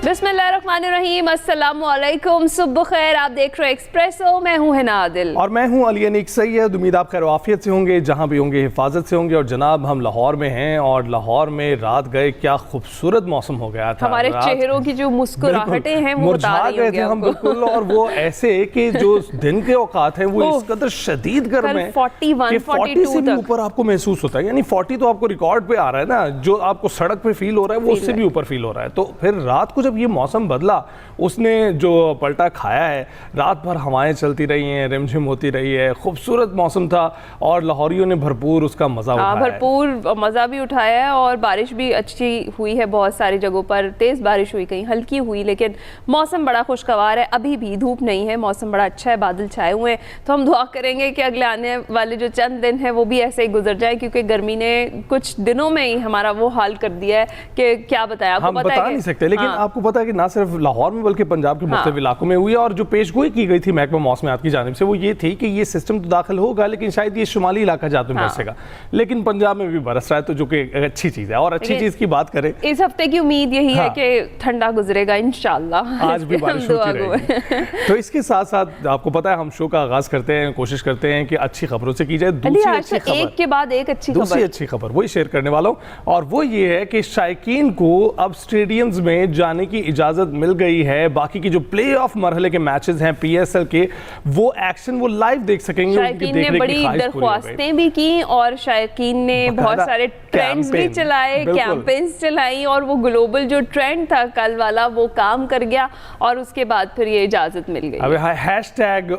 बिस्मिल्लाहिर्रहमानिर्रहीम, अस्सलामुअलैकुम, सुबह खैर। आप देख रहे हो एक्सप्रेसो, मैं हूं हिना आदिल और मैं हूं अली अनीक सैयद। उम्मीद आप खैर आफियत से होंगे, जहां भी होंगे हिफाजत से होंगे। और जनाब हम लाहौर में हैं और लाहौर में रात गए क्या खूबसूरत मौसम हो गया था। हमारे चेहरों की जो मुस्कुराहटें हैं वो बता रही गए थे हम बिल्कुल। और वो ऐसे कि जो दिन के औकात हैं वो इस कदर शदीद गर्म है 41-42 से भी ऊपर आपको महसूस होता है। यानी 40 तो आपको रिकॉर्ड पे आ रहा है ना, जो आपको सड़क पे फील हो रहा है वो उससे भी ऊपर फील हो रहा है। तो फिर रात को जब ये मौसम बदला, उसने जो पलटा खाया है, रात भर हवाएं चलती रही हैं, रिमझिम होती रही है, खूबसूरत मौसम था और लाहौरियों ने भरपूर उसका मजा उठाया। भरपूर मजा भी उठाया है और बारिश भी अच्छी हुई है। बहुत सारी जगहों पर तेज बारिश हुई, कहीं हल्की हुई, लेकिन मौसम बड़ा खुशगवार है। अभी भी धूप नहीं है, मौसम बड़ा अच्छा है, बादल छाए हुए हैं। तो हम दुआ करेंगे कि अगले आने वाले जो चंद दिन है वो भी ऐसे ही गुजर जाए, क्योंकि गर्मी ने कुछ दिनों में ही हमारा वो हाल कर दिया है कि क्या बताया। हम बता नहीं सकते, लेकिन आपको पता है कि ना सिर्फ लाहौर में बल्कि पंजाब के मुख्तलिफ इलाकों में हुई है। और जो पेशगोई की गई थी महकमा मौसमियात की जानिब से वो ये थी कि ये सिस्टम तो दाखिल होगा, लेकिन शायद ये शुमाली इलाका जाते में बरसेगा, लेकिन पंजाब में भी बरस रहा है, तो जो कि अच्छी चीज़ है। और अच्छी चीज़ की बात करें, इस हफ्ते की उम्मीद यही है कि ठंडा गुजरेगा इंशाल्लाह। आज भी बारिश होती रहेगी। तो इसके साथ साथ आपको पता है हम शो का आगाज करते हैं, कोशिश करते हैं कि अच्छी खबरों से की जाए। दूसरी अच्छी खबर, एक के बाद एक अच्छी खबर वही शेयर करने वाला हूँ, और वो ये है कि शायकीन को अब स्टेडियम्स में जाने की इजाज़त मिल गई है। बाकी की जो प्ले ऑफ मरहले के मैचेस हैं PSL के, वो एक्शन वो लाइव देख सकेंगे। शायकीन ने बड़ी दरख्वास्तें भी की और शायकीन ने बहुत सारे ट्रेंड्स भी चलाए, कैंपेन्स चलाई, और वो ग्लोबल जो ट्रेंड था कल वाला वो काम कर गया और उसके बाद फिर ये इजाज़त मिल गई। अब hashtag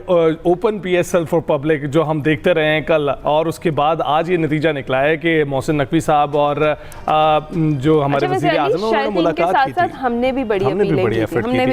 open PSL for public जो हम देखते रहे हैं कल, और उसके बाद आज ये नतीजा निकला है कि मोहसिन नकवी साहब और जो हमारे वज़ीर आज़म उन्होंने मुलाकात की थी। हमने भी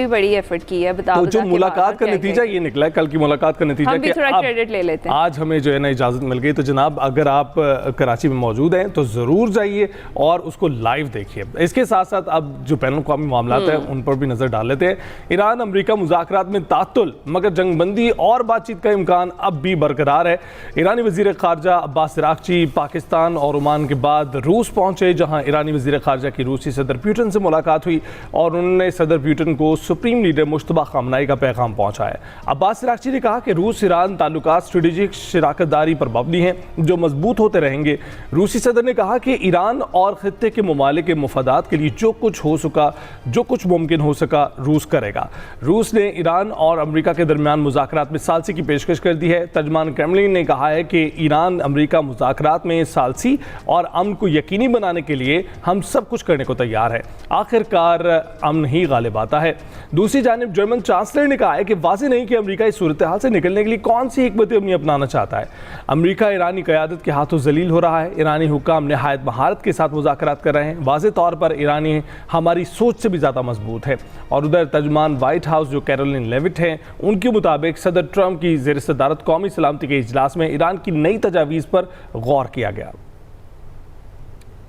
बड़ी एफर्ट की है। तो जो मुलाकात का नतीजा ये निकला है, कल की मुलाकात का नतीजा, हम भी थोड़ा क्रेडिट ले लेते हैं। आज हमें जो है ना इजाज़त मिल गई। तो जनाब अगर आप कराची में मौजूद हैं तो ज़रूर जाइए और उसको लाइव देखिए। इसके साथ साथ अब जो बैनुल अक़वामी मामलात हैं उन पर भी नज़र डाल लेते हैं। ईरान अमरीका मुज़ाकरात में तातुल, मगर जंगबंदी और बातचीत का इम्कान अब भी बरकरार है। ईरानी वज़ीर ख़ारजा अब्बास अराग़ची पाकिस्तान और ओमान के बाद रूस पहुँचे, जहाँ ईरानी वज़ीर ख़ारजा की रूसी सदर पुतिन से मुलाकात हुई और उन्होंने सदर पुतिन को सुप्रीम लीडर मुश्तबा ख़ामनेई का पैगाम पहुँचाया। अब्बास अराग़ची ने कहा कि रूस ईरान ताल्लुकात स्ट्रेटेजिक शराकतदारी पर मबनी हैं जो मजबूत होते रहेंगे। रूसी सदर ने कहा कि ईरान और खित्ते के ममालिक के मुफादात के लिए जो कुछ हो सका, जो कुछ मुमकिन हो सका, रूस करेगा। रूस ने ईरान और अमरीका के दरमियान मुज़ाकरात में सालसी की पेशकश कर दी है। तर्जमान क्रेमलिन ने कहा है कि ईरान अमरीका मुज़ाकरात में सालसी और अमन को यकीनी बनाने के लिए हम सब कुछ करने को तैयार है। आखिरकार अमन ही गालिब आता है। दूसरी जानिब जर्मन चांसलर ने कहा है कि वाज़ेह नहीं कि अमरीका इस सूरत हाल से निकलने के लिए कौन सी हिकमत अमनी अपनाना चाहता है। अमरीका ईरानी क़यादत के हाथों जलील हो रहा है। ईरानी हुक्काम निहायत महारत के साथ मुज़ाकरात कर रहे हैं। वाज़ेह तौर पर ईरानी हमारी सोच से भी ज़्यादा मजबूत है। और उधर तर्जमान वाइट हाउस जो कैरोलिन लेविट हैं, उनके मुताबिक सदर ट्रंप की ज़ेर सदारत कौमी सलामती के इजलास में ईरान की नई तजावीज़ पर गौर किया गया।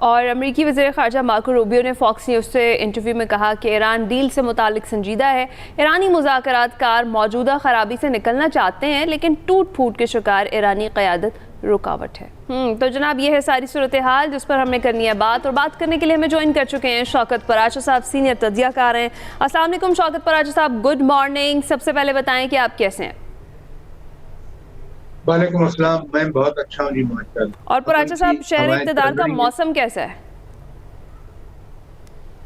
और अमेरिकी वज़ीर ख़ारजा मार्को रूबियो ने फॉक्स न्यूज़ से इंटरव्यू में कहा कि ईरान डील से मुतालिक संजीदा है। ईरानी मुज़ाकरातकार मौजूदा खराबी से निकलना चाहते हैं, लेकिन टूट फूट के शिकार ईरानी क़यादत रुकावट है। तो जनाब ये है सारी सूरत हाल जिस पर हमने करनी है बात, और बात करने के लिए हमें ज्वाइन कर चुके हैं शौकत पराचा साहब, सीनियर तज्ज़ियाकार हैं। अस्सलाम वालेकुम शौकत पराचा साहब, गुड मॉर्निंग। सबसे पहले बताएं कि आप कैसे हैं? वालेकुम अस्सलाम, मैं बहुत अच्छा हूँ जी माशाल्लाह। और पराचा साहब, शहर इक़्तिदार का मौसम कैसा है?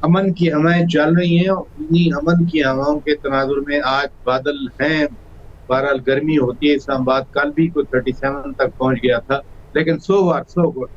अमन की हवाएं चल रही हैं और इन्हीं अमन की हवाओं के तनाजुर में आज बादल हैं। बहरहाल गर्मी होती है इस्लामाबाद, कल भी कोई 37 तक पहुंच गया था, लेकिन सो गुड।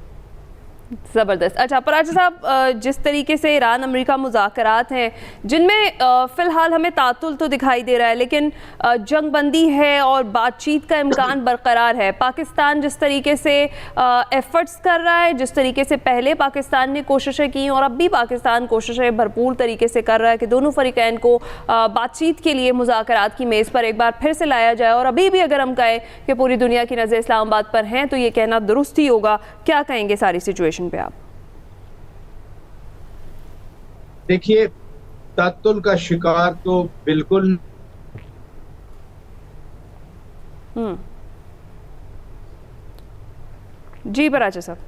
ज़बरदस्त। अच्छा पराचा साहब, जिस तरीके से ईरान अमेरिका मुज़ाकरात हैं जिनमें फ़िलहाल हमें तातुल तो दिखाई दे रहा है, लेकिन जंगबंदी है और बातचीत का इम्कान बरकरार है। पाकिस्तान जिस तरीके से एफ़र्ट्स कर रहा है, जिस तरीके से पहले पाकिस्तान ने कोशिशें की और अब भी पाकिस्तान कोशिशें भरपूर तरीके से कर रहा है कि दोनों फ़रीक़ैन को बातचीत के लिए मुज़ाकरात की मेज़ पर एक बार फिर से लाया जाए। और अभी भी अगर हम कहें कि पूरी दुनिया की नज़र इस्लामाबाद पर हैं तो ये कहना दुरुस्त ही होगा। क्या कहेंगे सारी सिचुएशन पे आप? देखिए, तातुल का शिकार तो बिल्कुल जी पराचा साहब।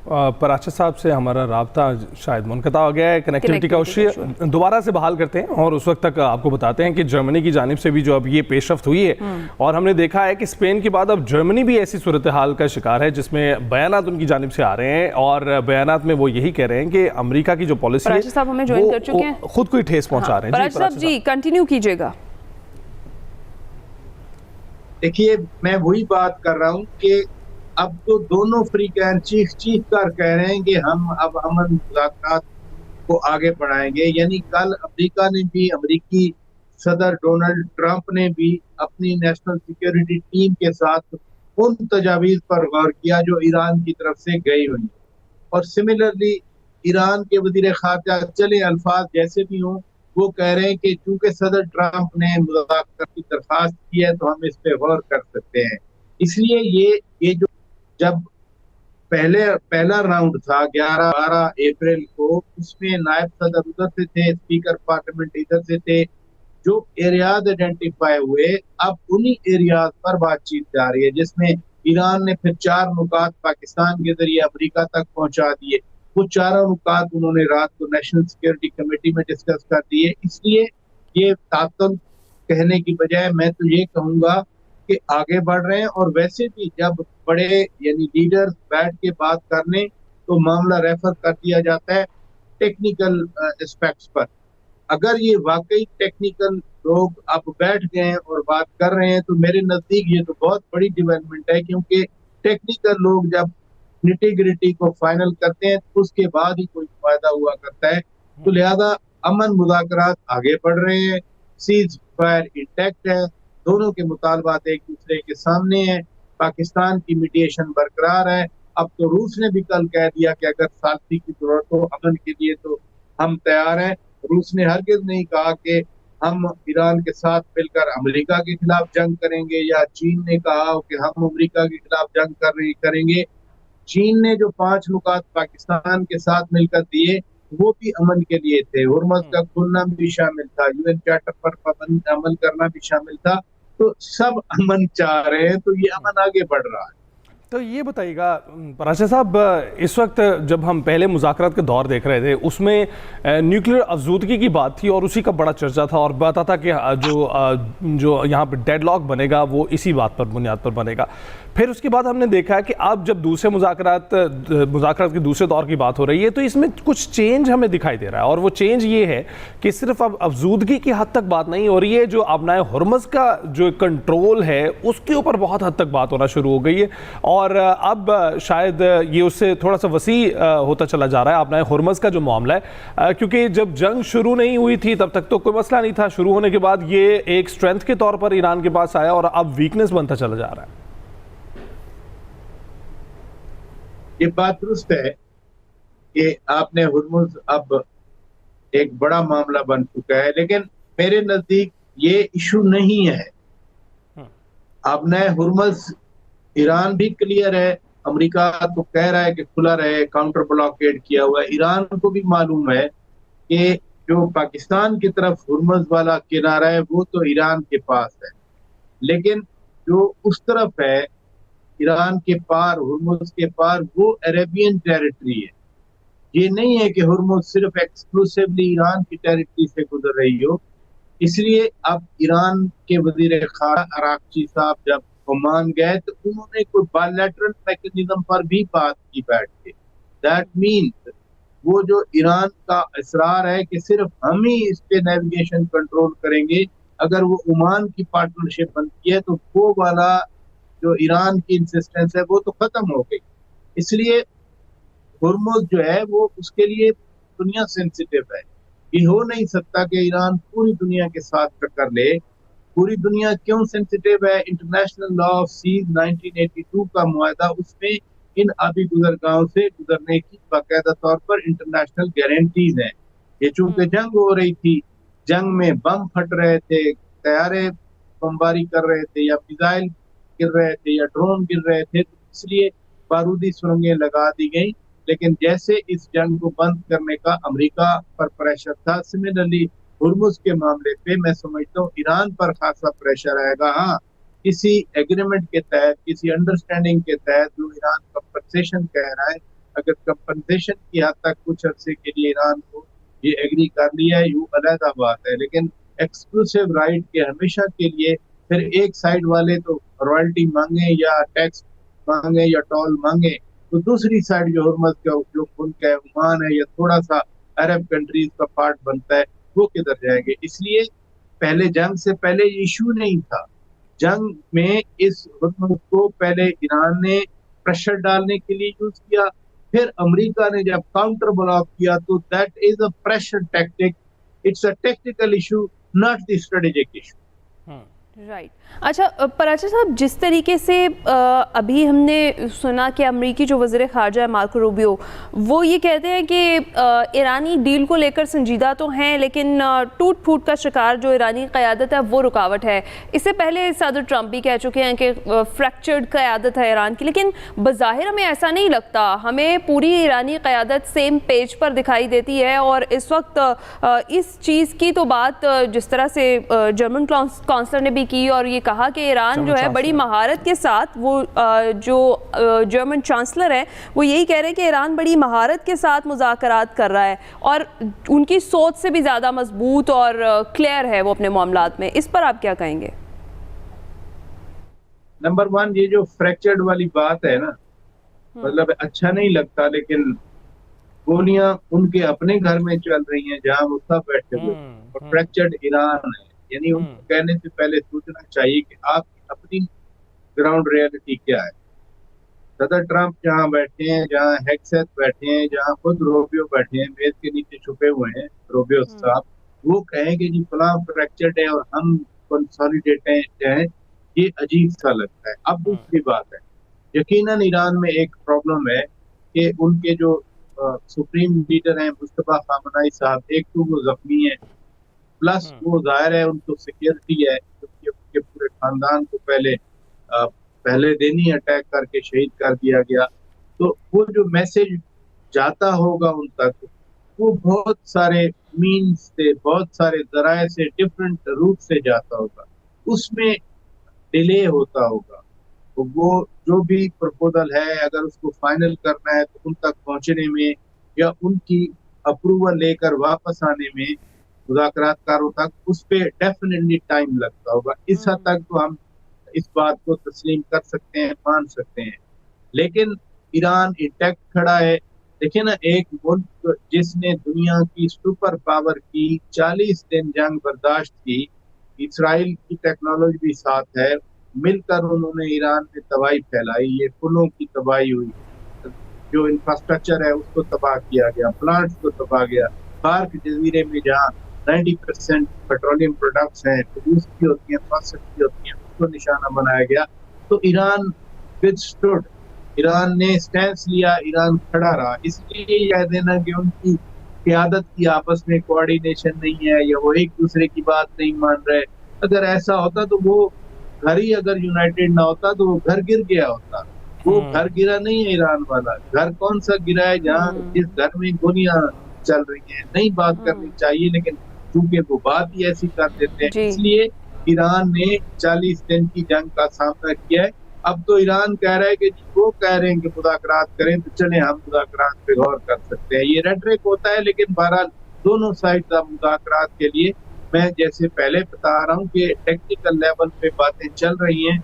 पराचा साहब से हमारा राब्ता शायद मुनक़ता हो गया है, कनेक्टिविटी का इशू दोबारा से बहाल करते हैं और उस वक्त तक आपको बताते हैं कि जर्मनी की जानिब से भी जो अब ये पेशरफ्त हुई है और हमने देखा है कि स्पेन के बाद अब जर्मनी भी ऐसी सूरत हाल का शिकार है जिसमें बयानात उनकी जानिब से आ रहे हैं और बयानात में वो यही कह रहे हैं कि अमेरिका की जो पॉलिसी है साहब हमें ज्वाइन कर चुके हैं, खुद को ही ठेस पहुंचा रहे हैं। पराचा साहब जी कंटिन्यू कीजिएगा। देखिए, मैं वही बात कर रहा हूँ कि अब तो दोनों फ्रीकैन चीख कर कह रहे हैं कि हम अब अमन मुज़ाकरात को आगे बढ़ाएंगे। यानी कल अमेरिका ने भी, अमेरिकी सदर डोनाल्ड ट्रंप ने भी अपनी नेशनल सिक्योरिटी टीम के साथ उन तजावीज़ पर गौर किया जो ईरान की तरफ से गई हुई, और सिमिलरली ईरान के वज़ीर ख़ारजा, चले अल्फाज जैसे भी हों, वो कह रहे हैं कि चूंकि सदर ट्रंप ने मुज़ाकरात की दरख्वास्त की है तो हम इस पे गौर कर सकते हैं। इसलिए ये जो जब पहला राउंड था 11-12 अप्रैल को, उसमें नायब सदर उधर से थे, स्पीकर पार्लियामेंट इधर से थे, जो एरियाज आइडेंटिफाई हुए, अब उन्हीं एरियाज पर बातचीत जा रही है, जिसमें ईरान ने फिर 4 नुकात पाकिस्तान के जरिए अमेरिका तक पहुंचा दिए। वो चारों नुकात उन्होंने रात को नेशनल सिक्योरिटी कमेटी में डिस्कस कर दिए। इसलिए ये तातुल कहने की बजाय मैं तो ये कहूंगा कि आगे बढ़ रहे हैं। और वैसे भी जब बड़े यानी लीडर्स बैठ के बात करने तो मामला रेफर कर दिया जाता है टेक्निकल एस्पेक्ट्स पर। अगर ये वाकई टेक्निकल लोग अब बैठ गए हैं और बात कर रहे हैं तो मेरे नजदीक ये तो बहुत बड़ी डेवलपमेंट है, क्योंकि टेक्निकल लोग जब निटी-ग्रिटी को फाइनल करते हैं तो उसके बाद ही कोई फायदा हुआ करता है। तो लिहाजा अमन मुज़ाकरात आगे बढ़ रहे हैं, सीज फायर इंटैक्ट है, दोनों के मुतालबात एक दूसरे के सामने हैं, पाकिस्तान की मीडिएशन बरकरार है। अब तो रूस ने भी कल कह दिया कि अगर साथी की जरूरत हो अमन के लिए तो हम तैयार हैं। रूस ने हरगिज नहीं कहा कि हम ईरान के साथ मिलकर अमेरिका के खिलाफ जंग करेंगे, या चीन ने कहा हो कि हम अमेरिका के खिलाफ जंग करेंगे। चीन ने जो 5 नुकात पाकिस्तान के साथ मिलकर दिए वो भी अमन के लिए थे। हुर्मुज़ का खुलना भी शामिल था, यूएन चार्टर पर अमल करना भी शामिल था। तो सब अमन चाह रहे हैं, तो ये अमन आगे बढ़ रहा है। तो ये बताइएगा पराचा साहब, इस वक्त जब हम पहले मुज़ाकरात के दौर देख रहे थे उसमें न्यूक्लियर अफजूदगी की बात थी और उसी का बड़ा चर्चा था और पता था कि जो यहाँ पर डेडलॉक बनेगा वो इसी बात पर बुनियाद पर बनेगा। फिर उसके बाद हमने देखा है कि अब जब दूसरे मुज़ाकरात के दूसरे दौर की बात हो रही है तो इसमें कुछ चेंज हमें दिखाई दे रहा है, और वो चेंज ये है कि सिर्फ अब अफजूदगी की हद तक बात नहीं हो रही है, जो अपनाए हुर्मुज़ का जो कंट्रोल है उसके ऊपर बहुत हद तक बात होना शुरू हो गई है। और अब शायद ये उससे थोड़ा सा वसी होता चला जा रहा है अपनाए हुर्मुज़ का जो मामला है, क्योंकि जब जंग शुरू नहीं हुई थी तब तक तो कोई मसला नहीं था, शुरू होने के बाद ये एक स्ट्रेंथ के तौर पर ईरान के पास आया और अब वीकनेस बनता चला जा रहा है। ये बात दुरुस्त है कि आपने हुर्मुज़ अब एक बड़ा मामला बन चुका है, लेकिन मेरे नजदीक ये इशू नहीं है। अब नए हुर्मुज़ ईरान भी क्लियर है, अमेरिका तो कह रहा है कि खुला रहे, काउंटर ब्लॉकेड किया हुआ है। ईरान को भी मालूम है कि जो पाकिस्तान की तरफ हुर्मुज़ वाला किनारा है वो तो ईरान के पास है, लेकिन जो उस तरफ है ईरान के पार, हुर्मुज़ के पार, वो अरेबियन टेरिटरी है। ये नहीं है कि हुर्मुज़ सिर्फ एक्सक्लूसिवली ईरान की टेरिटरी से गुजर रही हो। इसलिए अब ईरान के वजीर खारजा अराक्ची साहब जब ओमान गए तो उन्होंने कोई बायलैटरल मैकेनिज्म पर भी बात की बैठ के। दैट मीन्स वो जो ईरान का इसरार है कि सिर्फ हम ही इस पे नेविगेशन कंट्रोल करेंगे, अगर वो ओमान की पार्टनरशिप बनती है तो वो वाला जो ईरान की इंसिस्टेंस है वो तो खत्म हो गई। इसलिए हुर्मुज़ जो है वो उसके लिए दुनिया सेंसिटिव है। ये हो नहीं सकता कि ईरान पूरी दुनिया के साथ टक्कर ले। पूरी दुनिया क्यों सेंसिटिव है? इंटरनेशनल लॉ ऑफ सीज 1982 का मुआहदा, उसमें इन आबी गुजरगाहों से गुजरने की बाकायदा तौर पर इंटरनेशनल गारंटीज हैं। ये चूंकि जंग हो रही थी, जंग में बम फट रहे थे, तैयारे बमबारी कर रहे थे, या मिसाइल गिर रहे थे, या ड्रोन गिर रहे थे, तो इसलिए बारूदी सुरंगें लगा दी गई। लेकिन जैसे इस जंग को बंद करने का अमेरिका पर प्रेशर था, सिमिलरली हुर्मुज़ के मामले पे मैं समझता हूँ ईरान पर खासा प्रेशर आएगा। हाँ, किसी एग्रीमेंट के तहत, किसी अंडरस्टैंडिंग के तहत जो ईरान कंपनसेशन कह रहा है अगर कंपनसेशन की हद तक कुछ अरसे के लिए ईरान को ये एग्री कर लिया है, ये अलग बात है, लेकिन एक्सक्लूसिव राइट के हमेशा के लिए फिर एक साइड वाले तो रॉयल्टी मांगे या टैक्स मांगे या टोल मांगे, तो दूसरी साइड जो हुर्मस का जो मुल्क है, ओमान है या थोड़ा सा अरब कंट्रीज का पार्ट बनता है, वो किधर जाएंगे। इसलिए पहले जंग से पहले इशू नहीं था। जंग में इस हुर्मस को पहले ईरान ने प्रेशर डालने के लिए यूज किया, फिर अमेरिका ने जब काउंटर ब्लॉक किया तो that is a pressure tactic, it's a technical issue, not the strategic issue. Right अच्छा पराचा साहब, जिस तरीके से अभी हमने सुना कि अमरीकी जो वज़ीर ख़ारजा है मार्को रूबियो, वो ये कहते हैं कि ईरानी डील को लेकर संजीदा तो हैं, लेकिन टूट फूट का शिकार जो ईरानी क़यादत है वो रुकावट है। इससे पहले सदर ट्रंप भी कह चुके हैं कि फ्रैक्चर्ड क़यादत है ईरान की, लेकिन बज़ाहिर हमें ऐसा नहीं लगता। हमें पूरी ईरानी क़यादत सेम पेज पर दिखाई देती है, और इस वक्त इस चीज़ की तो बात जिस तरह से जर्मन काउंसलर ने भी की और ये कहा कि ईरान जो है बड़ी महारत के साथ, वो जो जर्मन चांसलर है वो यही कह रहे हैं कि ईरान बड़ी महारत के साथ मुज़ाकरात कर रहा है और उनकी सोच से भी ज़्यादा मजबूत और क्लियर है वो अपने मामलात में। इस पर आप क्या कहेंगे? नंबर वन, ये जो फ्रैक्चर्ड वाली बात है ना, मतलब अच्छा नहीं लगता, लेकिन गोलियां उनके अपने घर में चल रही हैं जहां वो सब बैठे हुए, और फ्रैक्चर्ड ईरान है। यानी उनको कहने से पहले सोचना चाहिए कि आपकी अपनी ग्राउंड रियलिटी क्या है। सदर ट्रंप जहाँ बैठे हैं, जहाँ हेक्सेथ बैठे हैं, जहाँ खुद रोबियो बैठे हैं, मेज के नीचे छुपे हुए हैं रोबियो साहब, वो कहें कि जी फलां फ्रैक्चर्ड है और हम कंसोलिडेट हैं, ये अजीब सा लगता है। अब दूसरी बात है, यकीनन ईरान में एक प्रॉब्लम है कि उनके जो सुप्रीम लीडर हैं मुस्तफा खामनाई साहब, एक तो वो जख्मी है, प्लस वो जाहिर है उनको सिक्योरिटी है, क्योंकि उनके पूरे खानदान को पहले दिन ही अटैक करके शहीद कर दिया गया। तो वो जो मैसेज जाता होगा उन तक, वो बहुत सारे मीन्स से, बहुत सारे जराए से, डिफरेंट रूट से जाता होगा, उसमें डिले होता होगा। तो वो जो भी प्रपोजल है, अगर उसको फाइनल करना है तो उन तक पहुंचने में या उनकी अप्रूवल लेकर वापस आने में, मुज़ाकरातकारों तक, उस पे डेफिनेटली टाइम लगता होगा। इस हद तक तो हम इस बात को तस्लीम कर सकते हैं, मान सकते हैं। लेकिन ईरान इंटैक्ट खड़ा है। देखिए ना, एक मुल्क जिसने दुनिया की सुपर पावर की 40 दिन जंग बर्दाश्त की, इसराइल की टेक्नोलॉजी भी साथ है, मिलकर उन्होंने ईरान में तबाही फैलाई, ये पुलों की तबाही हुई, जो इंफ्रास्ट्रक्चर है उसको तबाह किया गया, प्लांट्स को तबाह किया। पार्क जजीरे में जहाँ 90% पेट्रोलियम प्रोडक्ट्स हैं, प्रोड्यूस की होती हैं, प्रोसेस की होती हैं, उसको निशाना बनाया गया। तो ईरान विथस्टूड, ईरान ने स्टैंस लिया, ईरान खड़ा रहा। इसलिए कह देना कि उनकी क़यादत की आपस में कोऑर्डिनेशन नहीं है या वो एक दूसरे की बात नहीं मान रहे, अगर ऐसा होता तो वो घर ही अगर यूनाइटेड ना होता तो वो घर गिर गया होता। वो घर गिरा नहीं है ईरान वाला, घर कौन सा गिरा है जहाँ जिस घर में गोलियां चल रही हैं। नहीं बात करनी चाहिए, लेकिन क्योंकि वो बात ही ऐसी कर देते हैं, इसलिए ईरान ने 40 दिन की जंग का सामना किया है। अब तो ईरान कह रहा है कि वो कह रहे हैं कि मुज़ाकरात करें, तो चले हम मुज़ाकरात पे गौर कर सकते हैं। ये रेटरिक होता है, लेकिन बहरहाल दोनों साइड का मुज़ाकरात के लिए, मैं जैसे पहले बता रहा हूँ कि टेक्निकल लेवल पे बातें चल रही हैं।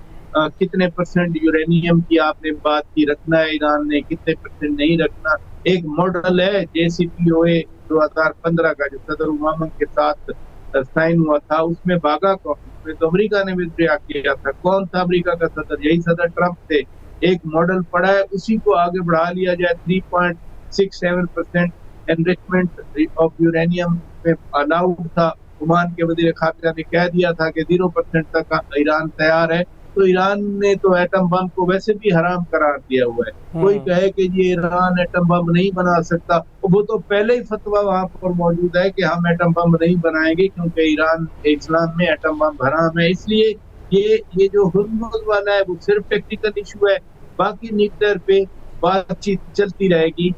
कितने परसेंट यूरेनियम की आपने बात की, रखना है ईरान ने, कितने परसेंट नहीं रखना। एक मॉडल है JCPOA 2015 का, जो सदर ओबामा के साथ साइन हुआ था, उसमें भागा कौन? उसमें तो अमेरिका ने विड्रॉ किया था। कौन था अमेरिका का सदर? यही सदर ट्रंप थे। एक मॉडल पड़ा है, उसी को आगे बढ़ा लिया जाए। 3.67% एनरिचमेंट ऑफ यूरेनियम में अलाउड था। ओमान के वजीर खारजा ने कह दिया था कि 0% तक ईरान तैयार है। तो ईरान ने तो एटम बम को वैसे भी हराम करार दिया हुआ है। कोई कहे कि ये ईरान एटम बम नहीं बना सकता, वो तो पहले ही फतवा वहां पर मौजूद है कि हम एटम बम नहीं बनाएंगे, क्योंकि ईरान इस्लाम में एटम बम हराम है। इसलिए ये जो हुर्मुज़ वाला है वो सिर्फ टेक्निकल इशू है, बाकी न्यूक्लियर पे बातचीत चलती रहेगी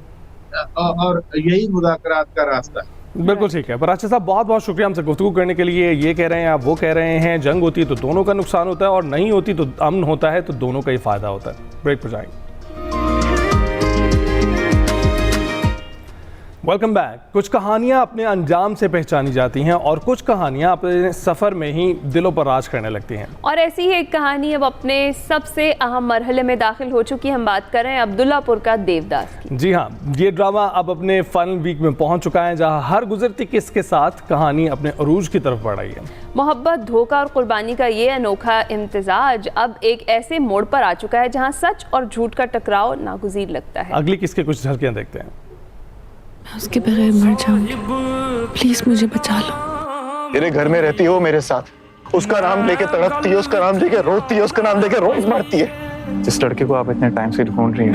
और यही मुज़ाकरात का रास्ता है। बिल्कुल ठीक है। पराचा साहब, बहुत बहुत शुक्रिया हमसे गुफ्तगू करने के लिए। ये कह रहे हैं आप, वो कह रहे हैं जंग होती है तो दोनों का नुकसान होता है, और नहीं होती तो अमन होता है, तो दोनों का ही फायदा होता है। ब्रेक पर जाएंगे। Welcome back. कुछ कहानियां अपने अंजाम से पहचानी जाती हैं और कुछ कहानियां अपने सफ़र में ही दिलों पर राज करने लगती हैं। और ऐसी ही एक कहानी अब अपने सबसे अहम मरहले में दाखिल हो चुकी है। हम बात कर रहे हैं अब्दुल्लापुर का देवदास की। जी हाँ, ये ड्रामा अब अपने फाइनल वीक में पहुंच चुका है, जहां हर गुजरती किस के साथ कहानी अपने अरूज की तरफ बढ़ रही है। मोहब्बत, धोखा और कुर्बानी का ये अनोखा इम्तिजाज अब एक ऐसे मोड़ पर आ चुका है जहाँ सच और झूठ का टकराव नागुज़ीर लगता है। अगली किसके कुछ झलकियां देखते हैं। मैं उसके बगैर मर जाऊंगी, प्लीज मुझे बचा लो। मेरे घर में रहती हो मेरे साथ, उसका नाम लेके तड़पती है, उसका नाम लेके रोती है, उसका नाम लेके रोज मरती है। जिस लड़के को आप इतने टाइम से ढूंढ रही हैं,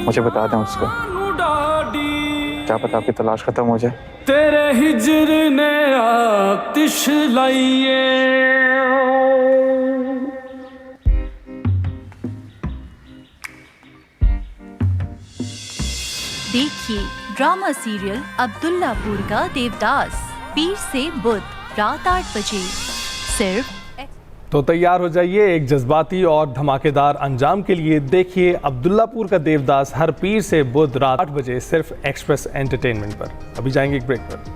मुझे बता दें उसको, क्या पता आपकी तलाश खत्म हो जाए। तेरे हिजर ने आतिश लाइए। देखिए ड्रामा सीरियल अब्दुल्लापुर का देवदास, पीर से बुध रात 8 बजे सिर्फ। तो तैयार हो जाइए एक जज्बाती और धमाकेदार अंजाम के लिए। देखिए अब्दुल्लापुर का देवदास हर पीर से बुध रात 8 बजे सिर्फ एक्सप्रेस एंटरटेनमेंट पर। अभी जाएंगे एक ब्रेक पर।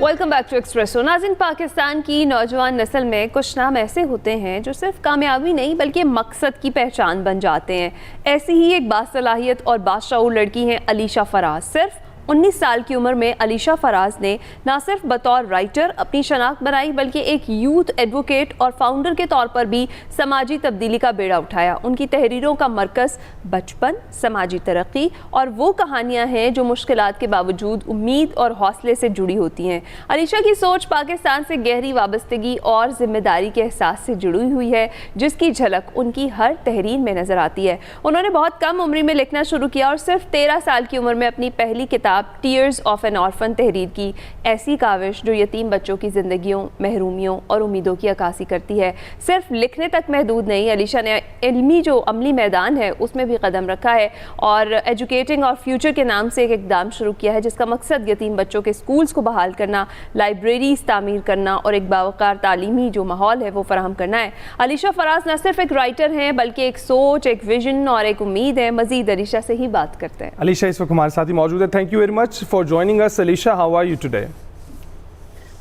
Welcome back to Expresso. नाज़रीन, पाकिस्तान की नौजवान नस्ल में कुछ नाम ऐसे होते हैं जो सिर्फ कामयाबी नहीं बल्कि मकसद की पहचान बन जाते हैं। ऐसी ही एक बासलाहियत और बाशऊर लड़की हैं अलीशा फराज। सिर्फ 19 साल की उम्र में अलीशा फराज ने ना सिर्फ बतौर राइटर अपनी शनाख्त बनाई बल्कि एक यूथ एडवोकेट और फाउंडर के तौर पर भी समाजी तब्दीली का बेड़ा उठाया। उनकी तहरीरों का मरकज़ बचपन, समाजी तरक्की और वो कहानियाँ हैं जो मुश्किलात के बावजूद उम्मीद और हौसले से जुड़ी होती हैं। अलीशा की सोच पाकिस्तान से गहरी वाबस्तगी और जिम्मेदारी के एहसास से जुड़ी हुई है, जिसकी झलक उनकी हर तहरीर में नज़र आती है। उन्होंने बहुत कम उम्र में लिखना शुरू किया और सिर्फ 13 साल की उम्र में अपनी पहली किताब टीयर्स ऑफ एन ऑर्फन तहरीर की। ऐसी काविश जो यतीम बच्चों की ज़िंदगियों, महरूमियों और उम्मीदों की अक्कासी करती है। सिर्फ लिखने तक महदूद नहीं, अलीशा ने इल्मी जो अमली मैदान है उसमें भी कदम रखा है और एजुकेटिंग और फ्यूचर के नाम से एक इक़दाम शुरू किया है जिसका मकसद यतीम बच्चों के स्कूल्स को बहाल करना, लाइब्रेरीज तामीर करना और एक बावकार तालीमी जो माहौल है वो फराहम करना है। अलीशा फराज न सिर्फ एक राइटर हैं बल्कि एक सोच, एक विजन और एक उम्मीद है। मज़ीद अलीशा से ही बात करते हैं। अलीशा इस वक्त हमारे साथ ही मौजूद है। Thank you very much for joining us. Alisha, how are you today?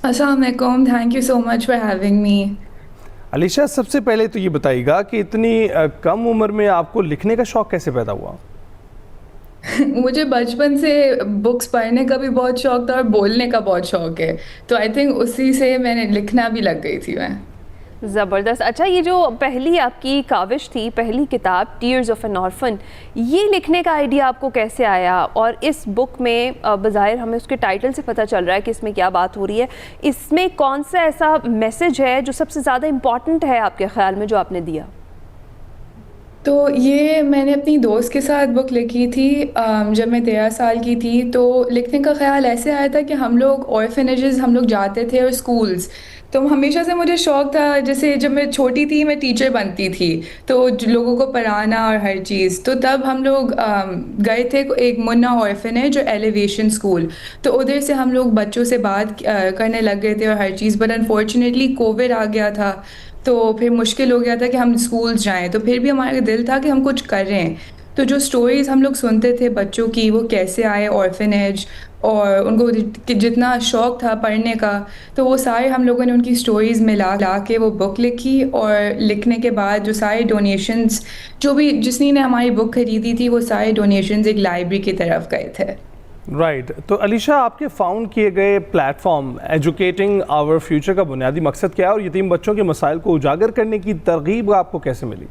अस्सलाम वालेकुम, thank you so much for having me. Alisha, सबसे पहले तो ये बताइएगा कि इतनी कम उम्र में आपको लिखने का शौक कैसे पैदा हुआ? मुझे बचपन से बुक्स पढ़ने का भी बहुत शौक था और बोलने का बहुत शौक है, तो आई थिंक उसी से मैंने लिखना भी लग गई थी मैं। ज़बरदस्त। अच्छा, ये जो पहली आपकी काविश थी, पहली किताब टीयर्स ऑफ एन ऑर्फन, ये लिखने का आइडिया आपको कैसे आया? और इस बुक में बज़ाहिर हमें उसके टाइटल से पता चल रहा है कि इसमें क्या बात हो रही है। इसमें कौन सा ऐसा मैसेज है जो सबसे ज़्यादा इम्पॉर्टेंट है आपके ख्याल में जो आपने दिया? तो ये मैंने अपनी दोस्त के साथ बुक लिखी थी जब मैं 13 साल की थी। तो लिखने का ख्याल ऐसे आया था कि हम लोग ऑर्फनेजेस हम लोग जाते थे और स्कूल्स, तो हमेशा से मुझे शौक़ था, जैसे जब मैं छोटी थी मैं टीचर बनती थी तो लोगों को पढ़ाना और हर चीज़। तो तब हम लोग गए थे एक मुन्ना ऑर्फनेज जो एलिवेशन स्कूल, तो उधर से हम लोग बच्चों से बात करने लग गए थे और हर चीज़। बट अनफॉर्चुनेटली कोविड आ गया था तो फिर मुश्किल हो गया था कि हम स्कूल्स जाएं। तो फिर भी हमारा दिल था कि हम कुछ करें। तो जो स्टोरीज़ हम लोग सुनते थे बच्चों की, वो कैसे आए ऑर्फनेज और उनको जितना शौक़ था पढ़ने का, तो वो सारे हम लोगों ने उनकी स्टोरीज़ में ला के वो बुक लिखी। और लिखने के बाद जो सारे डोनेशंस, जो भी जिसने ने हमारी बुक खरीदी थी, वो सारे डोनेशंस एक लाइब्रेरी की तरफ गए थे। राइट। तो अलीशा, आपके फाउंड किए गए प्लेटफॉर्म एजुकेटिंग आवर फ्यूचर का बुनियादी मकसद क्या है और यतीम बच्चों के मसाइल को उजागर करने की तरगीब आपको कैसे मिली?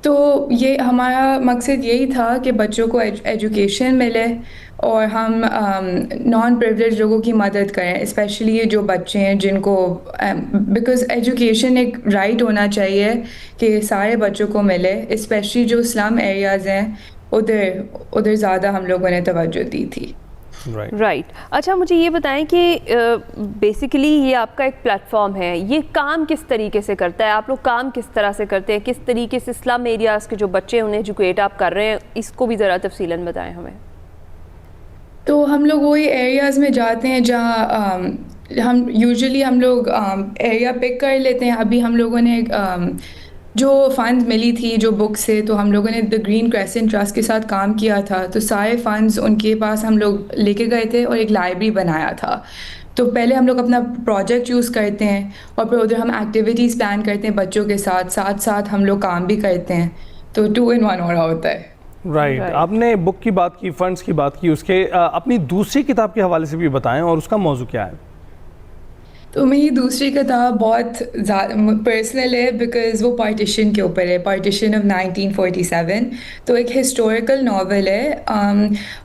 तो ये हमारा मकसद यही था कि बच्चों को एजुकेशन मिले और हम नॉन प्रिविलेज लोगों की मदद करें, स्पेशली ये जो बच्चे हैं जिनको, बिकॉज़ एजुकेशन एक राइट होना चाहिए कि सारे बच्चों को मिले, स्पेशली जो स्लम एरियाज़ हैं उधर ज़्यादा हम लोगों ने तवज्जो दी थी। राइट। अच्छा, मुझे ये बताएं कि बेसिकली ये आपका एक प्लेटफॉर्म है, ये काम किस तरीके से करता है? आप लोग काम किस तरह से करते हैं? किस तरीके से स्लम एरियाज़ के जो बच्चे हैं उन्हें एजुकेट आप कर रहे हैं, इसको भी ज़रा तफसीलन बताएं हमें। तो हम लोग वही एरियाज़ में जाते हैं जहाँ हम यूजुअली हम लोग एरिया पिक कर लेते हैं। अभी हम लोगों ने जो फंड मिली थी जो बुक से, तो हम लोगों ने द ग्रीन क्रेसेंट ट्रस्ट के साथ काम किया था, तो सारे फंड्स उनके पास हम लोग लेके गए थे और एक लाइब्रेरी बनाया था। तो पहले हम लोग अपना प्रोजेक्ट चूज़ करते हैं और फिर उधर हम एक्टिविटीज़ प्लान करते हैं बच्चों के साथ साथ साथ हम लोग काम भी करते हैं, तो 2 in 1 हो रहा होता है। राइट आपने बुक की बात की, फंड्स की बात की, उसके अपनी दूसरी किताब के हवाले से भी बताएं और उसका मौजू क्या है? तो मेरी दूसरी किताब बहुत पर्सनल है बिकॉज़ वो पार्टीशन के ऊपर है, पार्टीशन ऑफ 1947। तो एक हिस्टोरिकल नावल है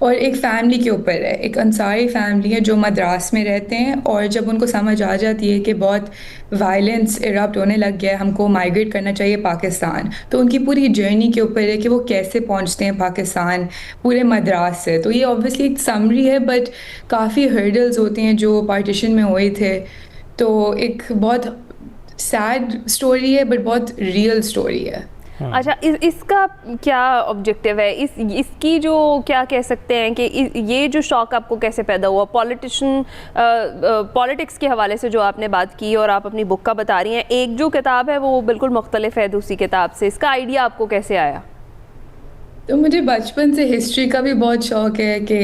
और एक फ़ैमिली के ऊपर है। एक अंसारी फ़ैमिली है जो मद्रास में रहते हैं और जब उनको समझ आ जाती है कि बहुत वायलेंस इरप्ट होने लग गया है, हमको माइग्रेट करना चाहिए पाकिस्तान, तो उनकी पूरी जर्नी के ऊपर है कि वो कैसे पहुंचते हैं पाकिस्तान पूरे मद्रास से। तो ये ऑब्वियसली एक समरी है बट काफ़ी हर्डल्स होते हैं जो पार्टीशन में हुए थे। तो एक बहुत सैड स्टोरी है बट बहुत रियल स्टोरी है। अच्छा, इसका क्या ऑब्जेक्टिव है? इसकी जो क्या कह सकते हैं कि ये जो शौक आपको कैसे पैदा हुआ? पॉलिटिक्स के हवाले से जो आपने बात की और आप अपनी बुक का बता रही हैं, एक जो किताब है वो बिल्कुल मुख्तलिफ है दूसरी किताब से, इसका आइडिया आपको कैसे आया? तो मुझे बचपन से हिस्ट्री का भी बहुत शौक़ है कि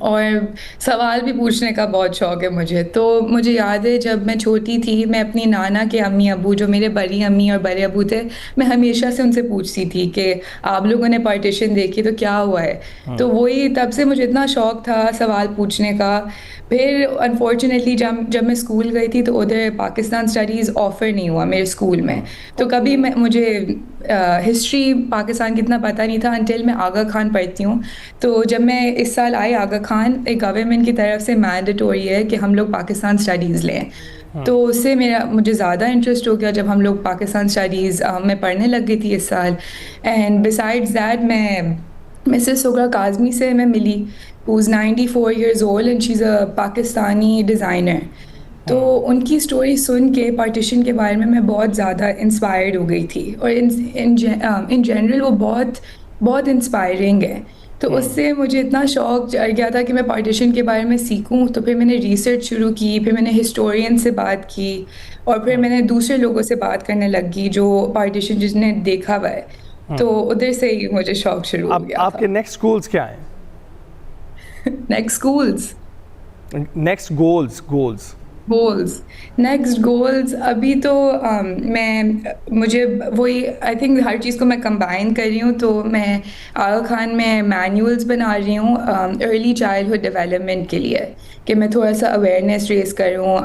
और सवाल भी पूछने का बहुत शौक़ है मुझे। तो मुझे याद है जब मैं छोटी थी, मैं अपनी नाना के अम्मी अबू, जो मेरे बड़ी अम्मी और बड़े अबू थे, मैं हमेशा से उनसे पूछती थी कि आप लोगों ने पार्टीशन देखी तो क्या हुआ है। तो वही तब से मुझे इतना शौक़ था सवाल पूछने का। फिर अनफॉर्चुनेटली जब मैं स्कूल गई थी तो उधर पाकिस्तान स्टडीज़ ऑफ़र नहीं हुआ मेरे स्कूल में, तो कभी मुझे हिस्ट्री पाकिस्तान की इतना पता नहीं था अंटिल मैं आगा खान पढ़ती हूँ। तो जब मैं इस साल आई आगा खान, एक गवर्नमेंट की तरफ से मैंडेटरी है कि हम लोग पाकिस्तान स्टडीज़ लें, तो उससे मुझे ज़्यादा इंटरेस्ट हो गया जब हम लोग पाकिस्तान स्टडीज़ में पढ़ने लग गई थी इस साल। एंड बिसाइड्स दैट मैं मिसेस सुगरा काज़मी से मैं मिली, who's 94 years old and she's a Pakistani designer. तो उनकी स्टोरी सुन के पार्टीशन के बारे में मैं बहुत ज़्यादा इंस्पायर्ड हो गई थी और इन जनरल वो बहुत इंस्पायरिंग है। तो उससे मुझे इतना शौक़ चढ़ गया था कि मैं पार्टीशन के बारे में सीखूं। तो फिर मैंने रिसर्च शुरू की, फिर मैंने हिस्टोरियन से बात की और फिर मैंने दूसरे लोगों से बात करने लगी जो पार्टीशन जिसने देखा हुआ है। तो उधर से ही मुझे शौक़ शुरू हो गया था। आपके नेक्स्ट गोल्स क्या हैं? नेक्स्ट गोल्स अभी तो मुझे वही आई थिंक हर चीज़ को मैं कंबाइन कर रही हूँ। तो मैं आगा खान में मैनुअल्स बना रही हूँ अर्ली चाइल्डहुड डेवलपमेंट के लिए, कि मैं थोड़ा सा अवेयरनेस रेस करूँ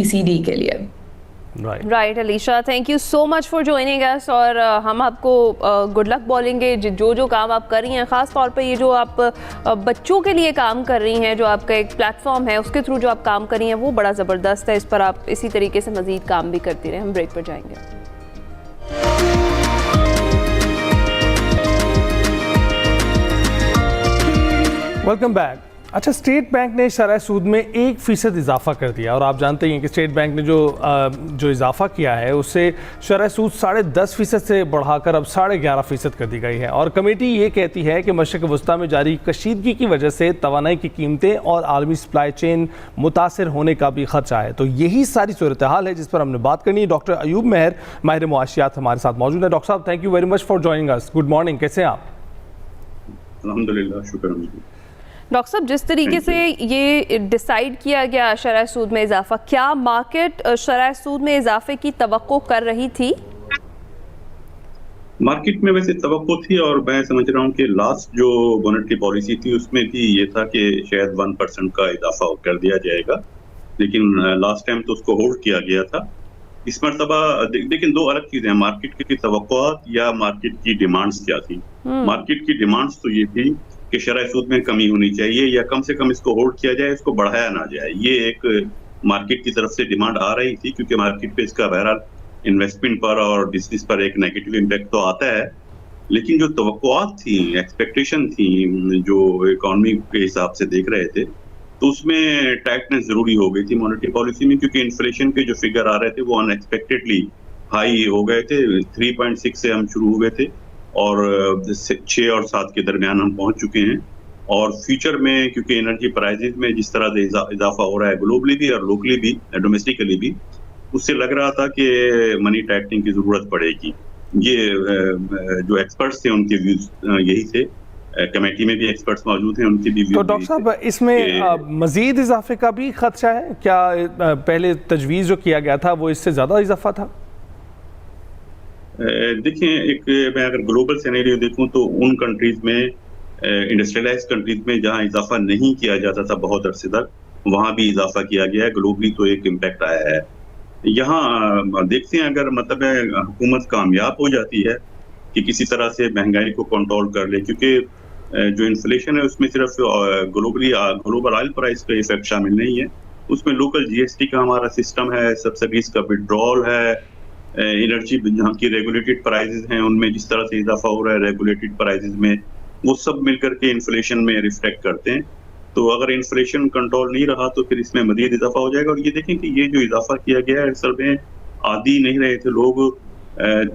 ECD के लिए। Right Alisha, thank you so much for joining us और हम आपको गुड लक बोलेंगे जो काम आप कर रही हैं, ख़ास तौर पे ये जो आप बच्चों के लिए काम कर रही हैं, जो आपका एक प्लेटफॉर्म है उसके थ्रू जो आप काम कर रही हैं वो बड़ा ज़बरदस्त है। इस पर आप इसी तरीके से मज़ीद काम भी करती रहें। हम ब्रेक पर जाएंगे। Welcome back. अच्छा, स्टेट बैंक ने शरह सूद में 1% इजाफा कर दिया और आप जानते हैं कि स्टेट बैंक ने जो इजाफा किया है उससे शरह सूद 10.5% से बढ़ाकर अब 11.5% कर दी गई है। और कमेटी ये कहती है कि मशरक़ वस्ता में जारी कशीदगी की वजह से तवानाई की कीमतें और आलमी सप्लाई चेन मुतासर होने का भी खदशा है। तो यही सारी सूरत हाल है जिस पर हमने बात करनी है। डॉक्टर अयूब मेहर, माहिर मुआशियात, हमारे साथ मौजूद है। डॉक्टर साहब, thank you very much for joining us. Good morning, कैसे हैं आप? अल्हम्दुलिल्लाह, शुक्र। डॉक्टर साहब, जिस तरीके से ये डिसाइड किया गया शरह सूद में इजाफा, क्या मार्केट शरह सूद में इजाफे की तवक्को कर रही थी? मार्केट में वैसे तवक्को थी और मैं समझ रहा हूँ कि लास्ट जो मॉनेटरी पॉलिसी थी उसमें भी ये था कि शायद 1% का इजाफा कर दिया जाएगा, लेकिन लास्ट टाइम तो उसको होल्ड किया गया था। इस मरतबा लेकिन दो अलग चीजें हैं, मार्केट की तवक्कुआत या मार्केट की डिमांड्स क्या थी। मार्केट की डिमांड्स तो ये थी कि शरह सूद में कमी होनी चाहिए या कम से कम इसको होल्ड किया जाए, इसको बढ़ाया ना जाए। ये एक मार्केट की तरफ से डिमांड आ रही थी क्योंकि मार्केट पे इसका बहरहाल इन्वेस्टमेंट पर और बिजनेस पर एक नेगेटिव इम्पैक्ट तो आता है। लेकिन जो तवक्कुआत थी, एक्सपेक्टेशन थी, जो इकोनॉमी के हिसाब से देख रहे थे, तो उसमें टाइटनेस जरूरी हो गई थी मॉनेटरी पॉलिसी में, क्योंकि इन्फ्लेशन के जो फिगर आ रहे थे वो अनएक्सपेक्टेडली हाई हो गए थे। 3.6 से हम शुरू हो गए थे और 6 और 7 के दरमियान हम पहुंच चुके हैं। और फ्यूचर में क्योंकि एनर्जी प्राइसेस में जिस तरह से इजाफा हो रहा है ग्लोबली भी और लोकली भी, डोमेस्टिकली भी, उससे लग रहा था कि मनी टाइटनिंग की जरूरत पड़ेगी। ये जो एक्सपर्ट्स थे उनके व्यूज यही थे। कमेटी में भी एक्सपर्ट्स मौजूद हैं, उनके भी तो डॉक्टर साहब इसमें मजीद इजाफे का भी खदशा है क्या? पहले तजवीज़ जो किया गया था वो इससे ज़्यादा इजाफा था? देखिए, मैं अगर ग्लोबल सिनेरियो देखूं तो उन कंट्रीज में, इंडस्ट्रियलाइज कंट्रीज में जहां इजाफा नहीं किया जाता था बहुत अरसे तक, वहां भी इजाफा किया गया है। ग्लोबली तो एक इम्पैक्ट आया है। यहाँ देखते हैं अगर मतलब हुकूमत कामयाब हो जाती है कि किसी तरह से महंगाई को कंट्रोल कर ले, क्योंकि जो इन्फ्लेशन है उसमें सिर्फ ग्लोबल ऑयल प्राइस का इफेक्ट शामिल नहीं है, उसमें लोकल जीएसटी का हमारा सिस्टम है, सब्सिडीज का विड्रॉल है, एनर्जी जहाँ की रेगुलेटेड प्राइसेस हैं उनमें जिस तरह से इजाफा हो रहा है रेगुलेटेड प्राइसेस में, वो सब मिलकर के इन्फ्लेशन में रिफ्लेक्ट करते हैं। तो अगर इन्फ्लेशन कंट्रोल नहीं रहा तो फिर इसमें मजीद इजाफा हो जाएगा। और ये देखें कि ये जो इजाफा किया गया है असल में आदी नहीं रहे थे लोग।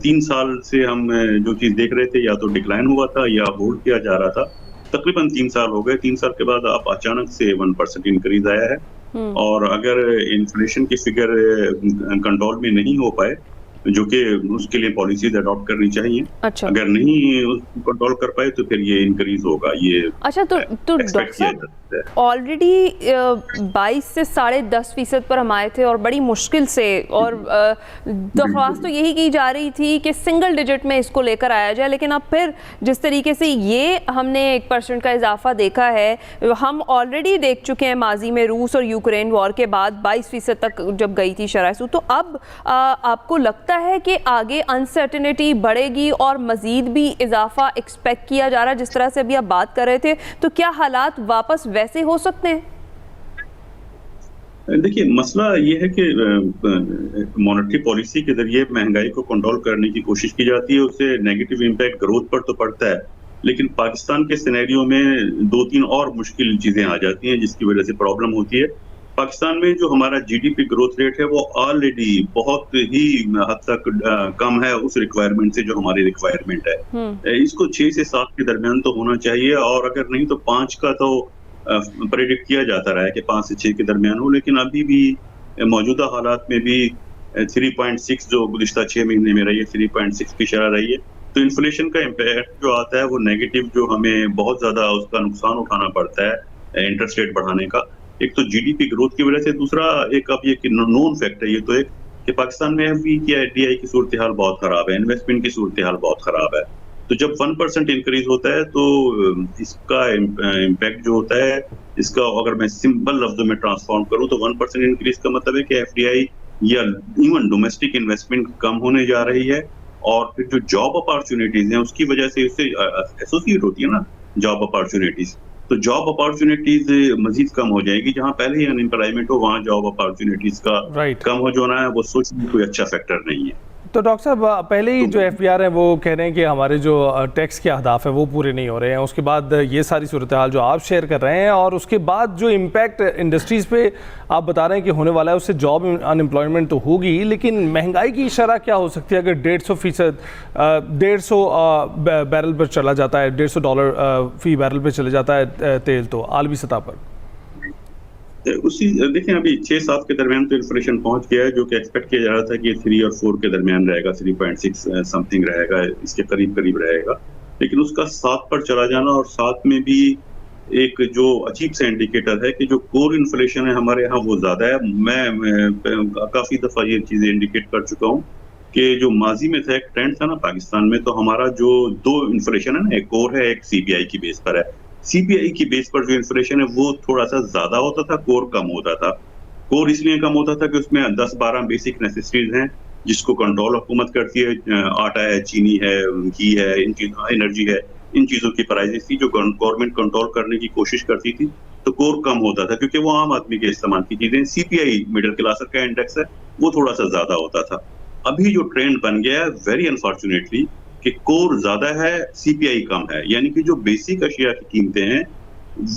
3 साल से हम जो चीज देख रहे थे या तो डिक्लाइन हुआ था या होल्ड किया जा रहा था। तकरीबन 3 साल हो गए। 3 साल के बाद आप अचानक से 1% इंक्रीज आया है। और अगर इन्फ्लेशन की फिगर कंट्रोल में नहीं हो पाए, जो कि उसके लिए पॉलिसीज अडॉप्ट करनी चाहिए। अच्छा। अगर नहीं कंट्रोल कर पाए तो फिर ये इंक्रीज होगा। ये अच्छा, तो डॉक्टर साहब ऑलरेडी 22 से 10.5% पर हम आए थे और बड़ी मुश्किल से, और दरख्वास्त तो यही की जा रही थी कि सिंगल डिजिट में इसको लेकर आया जाए, लेकिन अब फिर जिस तरीके से ये हमने 1% का इजाफा देखा है, हम ऑलरेडी देख चुके हैं माजी में रूस और यूक्रेन वॉर के बाद 22% तक जब गई थी शरह सूद। तो अब आपको लगता है कि आगे अनसर्टेनिटी बढ़ेगी और मजीद भी इजाफा एक्सपेक्ट किया जा रहा है, जिस तरह से अभी आप बात कर रहे थे, तो क्या हालात वापस वैसे हो सकते हैं? देखिए, मसला ये है कि मॉनेटरी पॉलिसी के जरिए महंगाई को कंट्रोल करने की कोशिश की जाती है, उससे नेगेटिव इम्पैक्ट ग्रोथ पर तो पड़ता है, लेकिन पाकिस्तान के सिनेरियो में 2-3 और मुश्किल चीजें आ जाती हैं जिसकी वजह से प्रॉब्लम होती है। पाकिस्तान में जो हमारा जीडीपी ग्रोथ रेट है वो ऑलरेडी बहुत ही हद तक कम है उस रिक्वायरमेंट से जो हमारी रिक्वायरमेंट है। इसको 6 से 7 के दरमियान तो होना चाहिए, और अगर नहीं तो 5 का तो प्रेडिक्ट किया जाता रहा है कि 5 से 6 के दरमियान हो, लेकिन अभी भी मौजूदा हालात में भी 3.6 जो गुज़िश्ता 6 महीने में रही है, 3.6 की शरह रही है। तो इन्फ्लेशन का इम्पैक्ट जो आता है वो नेगेटिव, जो हमें बहुत ज्यादा उसका नुकसान उठाना पड़ता है इंटरेस्ट रेट बढ़ाने का। एक तो जीडीपी ग्रोथ की वजह से, दूसरा एक अब ये नोन फैक्ट है ये तो एक कि पाकिस्तान में एफडी की एफडीआई की सूरत हाल बहुत खराब है, इन्वेस्टमेंट की सूरत हाल बहुत खराब है। तो जब 1% इंक्रीज होता है तो इसका इम्पैक्ट जो होता है, इसका अगर मैं सिंपल लफ्जों में ट्रांसफॉर्म करूं तो 1% इंक्रीज का मतलब है कि एफडीआई या इवन डोमेस्टिक इन्वेस्टमेंट कम होने जा रही है, और फिर जो जॉब अपॉर्चुनिटीज हैं उसकी वजह से इससे एसोसिएट होती है ना जॉब अपॉर्चुनिटीज, तो जॉब अपॉर्चुनिटीज मजीद कम हो जाएगी। जहां पहले ही अनएम्प्लॉयमेंट हो वहां जॉब अपॉर्चुनिटीज का कम हो जाना है, वो सोचने कोई अच्छा फैक्टर नहीं है। तो डॉक्टर साहब, पहले ही जो एफबीआर है वो कह रहे हैं कि हमारे जो टैक्स के अहदाफ है वो पूरे नहीं हो रहे हैं, उसके बाद ये सारी सूरत हाल जो आप शेयर कर रहे हैं, और उसके बाद जो इम्पैक्ट इंडस्ट्रीज़ पे आप बता रहे हैं कि होने वाला है, उससे जॉब अनएम्प्लॉयमेंट तो होगी, लेकिन महंगाई की शरह क्या हो सकती है अगर 150% 150 बैरल पर चला जाता है, $150 फी बैरल पर चले जाता है तेल, तो आलमी सतह पर उसी देखें अभी 6-7 के दरमियान तो इन्फ्लेशन पहुंच गया है, जो कि एक्सपेक्ट किया जा रहा था कि 3 और 4 के दरमियान रहेगा, 3.6 समथिंग रहेगा, इसके करीब रहेगा, लेकिन उसका 7 पर चला जाना, और 7 में भी एक जो अजीब सा इंडिकेटर है कि जो कोर इन्फ्लेशन है हमारे यहाँ वो ज्यादा है। मैं काफी दफा ये चीजें इंडिकेट कर चुका हूँ कि जो माजी में था एक ट्रेंड था ना पाकिस्तान में, तो हमारा जो 2 इन्फ्लेशन है ना, एक कोर है एक सीपीआई की बेस पर है। सीपीआई की बेस पर जो इन्फ्लेशन है वो थोड़ा सा ज्यादा होता था, कोर कम होता था। कोर इसलिए कम होता था कि उसमें 10-12 बेसिक नेसेसिटीज हैं जिसको कंट्रोल हुकूमत करती है, आटा है, चीनी है, घी है, एनर्जी है, इन चीजों की प्राइसेस थी जो गवर्नमेंट कंट्रोल करने की कोशिश करती थी, तो कोर कम होता था क्योंकि वो आम आदमी के इस्तेमाल की चीजें। सीपीआई मिडिल क्लास का इंडेक्स है, वो थोड़ा सा ज्यादा होता था। अभी जो ट्रेंड बन गया है वेरी अनफॉर्चुनेटली कि कोर ज्यादा है, सीपीआई कम है, यानी कि जो बेसिक अशिया की कीमतें हैं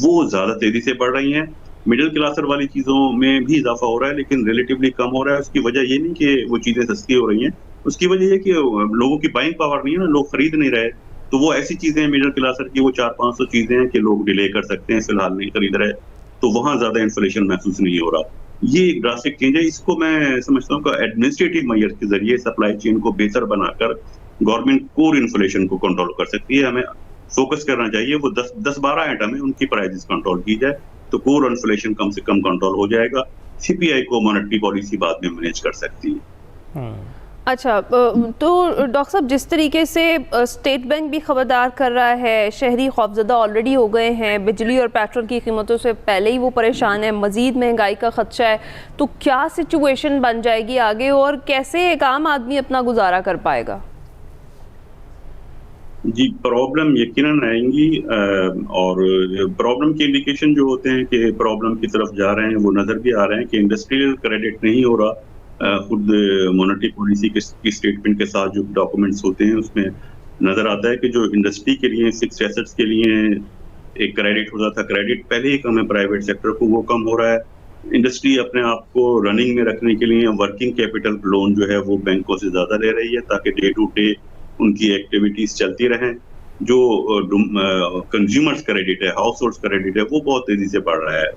वो ज्यादा तेजी से बढ़ रही हैं। मिडिल क्लासर वाली चीजों में भी इजाफा हो रहा है लेकिन रिलेटिवली कम हो रहा है। उसकी वजह ये नहीं कि वो चीजें सस्ती हो रही हैं, उसकी वजह ये कि लोगों की बाइंग पावर नहीं है ना, लोग खरीद नहीं रहे। तो वो ऐसी चीजें मिडिल क्लासर की वो 400-500 चीजें हैं कि लोग डिले कर सकते हैं, फिलहाल नहीं खरीद रहे, तो वहां ज्यादा इन्फ्लेशन महसूस नहीं हो रहा। ये एक ड्रास्टिक चेंज है। इसको मैं समझता हूँ कि एडमिनिस्ट्रेटिव मेजर के जरिए सप्लाई चेन को बेहतर बनाकर गवर्नमेंट कोर इन्फ्लेशन को कंट्रोल कर सकती है। हमें फोकस करना चाहिए वो 10-12 आइटम है, उनकी प्राइसेस कंट्रोल की जाए तो कोर इन्फ्लेशन कम से कम कंट्रोल हो जाएगा। सीपीआई को मॉनेटरी पॉलिसी बाद में मैनेज कर सकती है। अच्छा, तो डॉक्टर साहब, जिस तरीके से स्टेट बैंक भी खबरदार कर रहा है, शहरी खौफजदा ऑलरेडी हो गए हैं, बिजली और पेट्रोल की कीमतों से पहले ही वो परेशान है, मज़ीद महंगाई का खदशा है, तो क्या सिचुएशन बन जाएगी आगे और कैसे एक आम आदमी अपना गुजारा कर पाएगा? जी, प्रॉब्लम यकीनन आएंगी और प्रॉब्लम के इंडिकेशन जो होते हैं कि प्रॉब्लम की तरफ जा रहे हैं वो नजर भी आ रहे हैं कि इंडस्ट्रियल क्रेडिट नहीं हो रहा। खुद मॉनेटरी पॉलिसी के स्टेटमेंट के साथ जो डॉक्यूमेंट्स होते हैं उसमें नजर आता है कि जो इंडस्ट्री के लिए फिक्स्ड एसेट्स के लिए एक क्रेडिट होता था, क्रेडिट पहले ही कम है प्राइवेट सेक्टर को, वो कम हो रहा है। इंडस्ट्री अपने आप को रनिंग में रखने के लिए वर्किंग कैपिटल लोन जो है वो बैंकों से ज्यादा ले रही है ताकि डे टू डे उनकी एक्टिविटीज चलती रहें। जो कंज्यूमर्स क्रेडिट है, हाउस होल्ड क्रेडिट है, वो बहुत तेजी से बढ़ रहा है।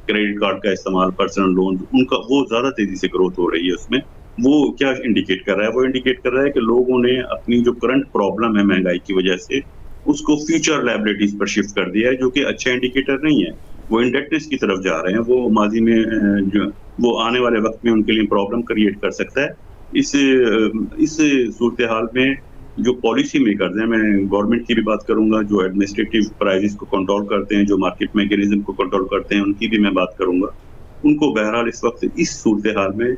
क्रेडिट कार्ड का इस्तेमाल, पर्सनल लोन, उनका वो ज्यादा तेजी से ग्रोथ हो रही है उसमें। वो क्या इंडिकेट कर रहा है? वो इंडिकेट कर रहा है कि लोगों ने अपनी जो करंट प्रॉब्लम है महंगाई की वजह से उसको फ्यूचर लायबिलिटीज पर शिफ्ट कर दिया है, जो कि अच्छा इंडिकेटर नहीं है। वो इंडेक्टिस की तरफ जा रहे हैं, वो माजी में जो वो आने वाले वक्त में उनके लिए प्रॉब्लम क्रिएट कर सकता है। इस सूरत हाल में जो पॉलिसी मेकर्स हैं, मैं गवर्नमेंट की भी बात करूंगा, जो एडमिनिस्ट्रेटिव प्राइसेस को कंट्रोल करते हैं, जो मार्केट मैकेनिज्म को कंट्रोल करते हैं, उनकी भी मैं बात करूंगा। उनको बहरहाल इस वक्त इस सूरत हाल में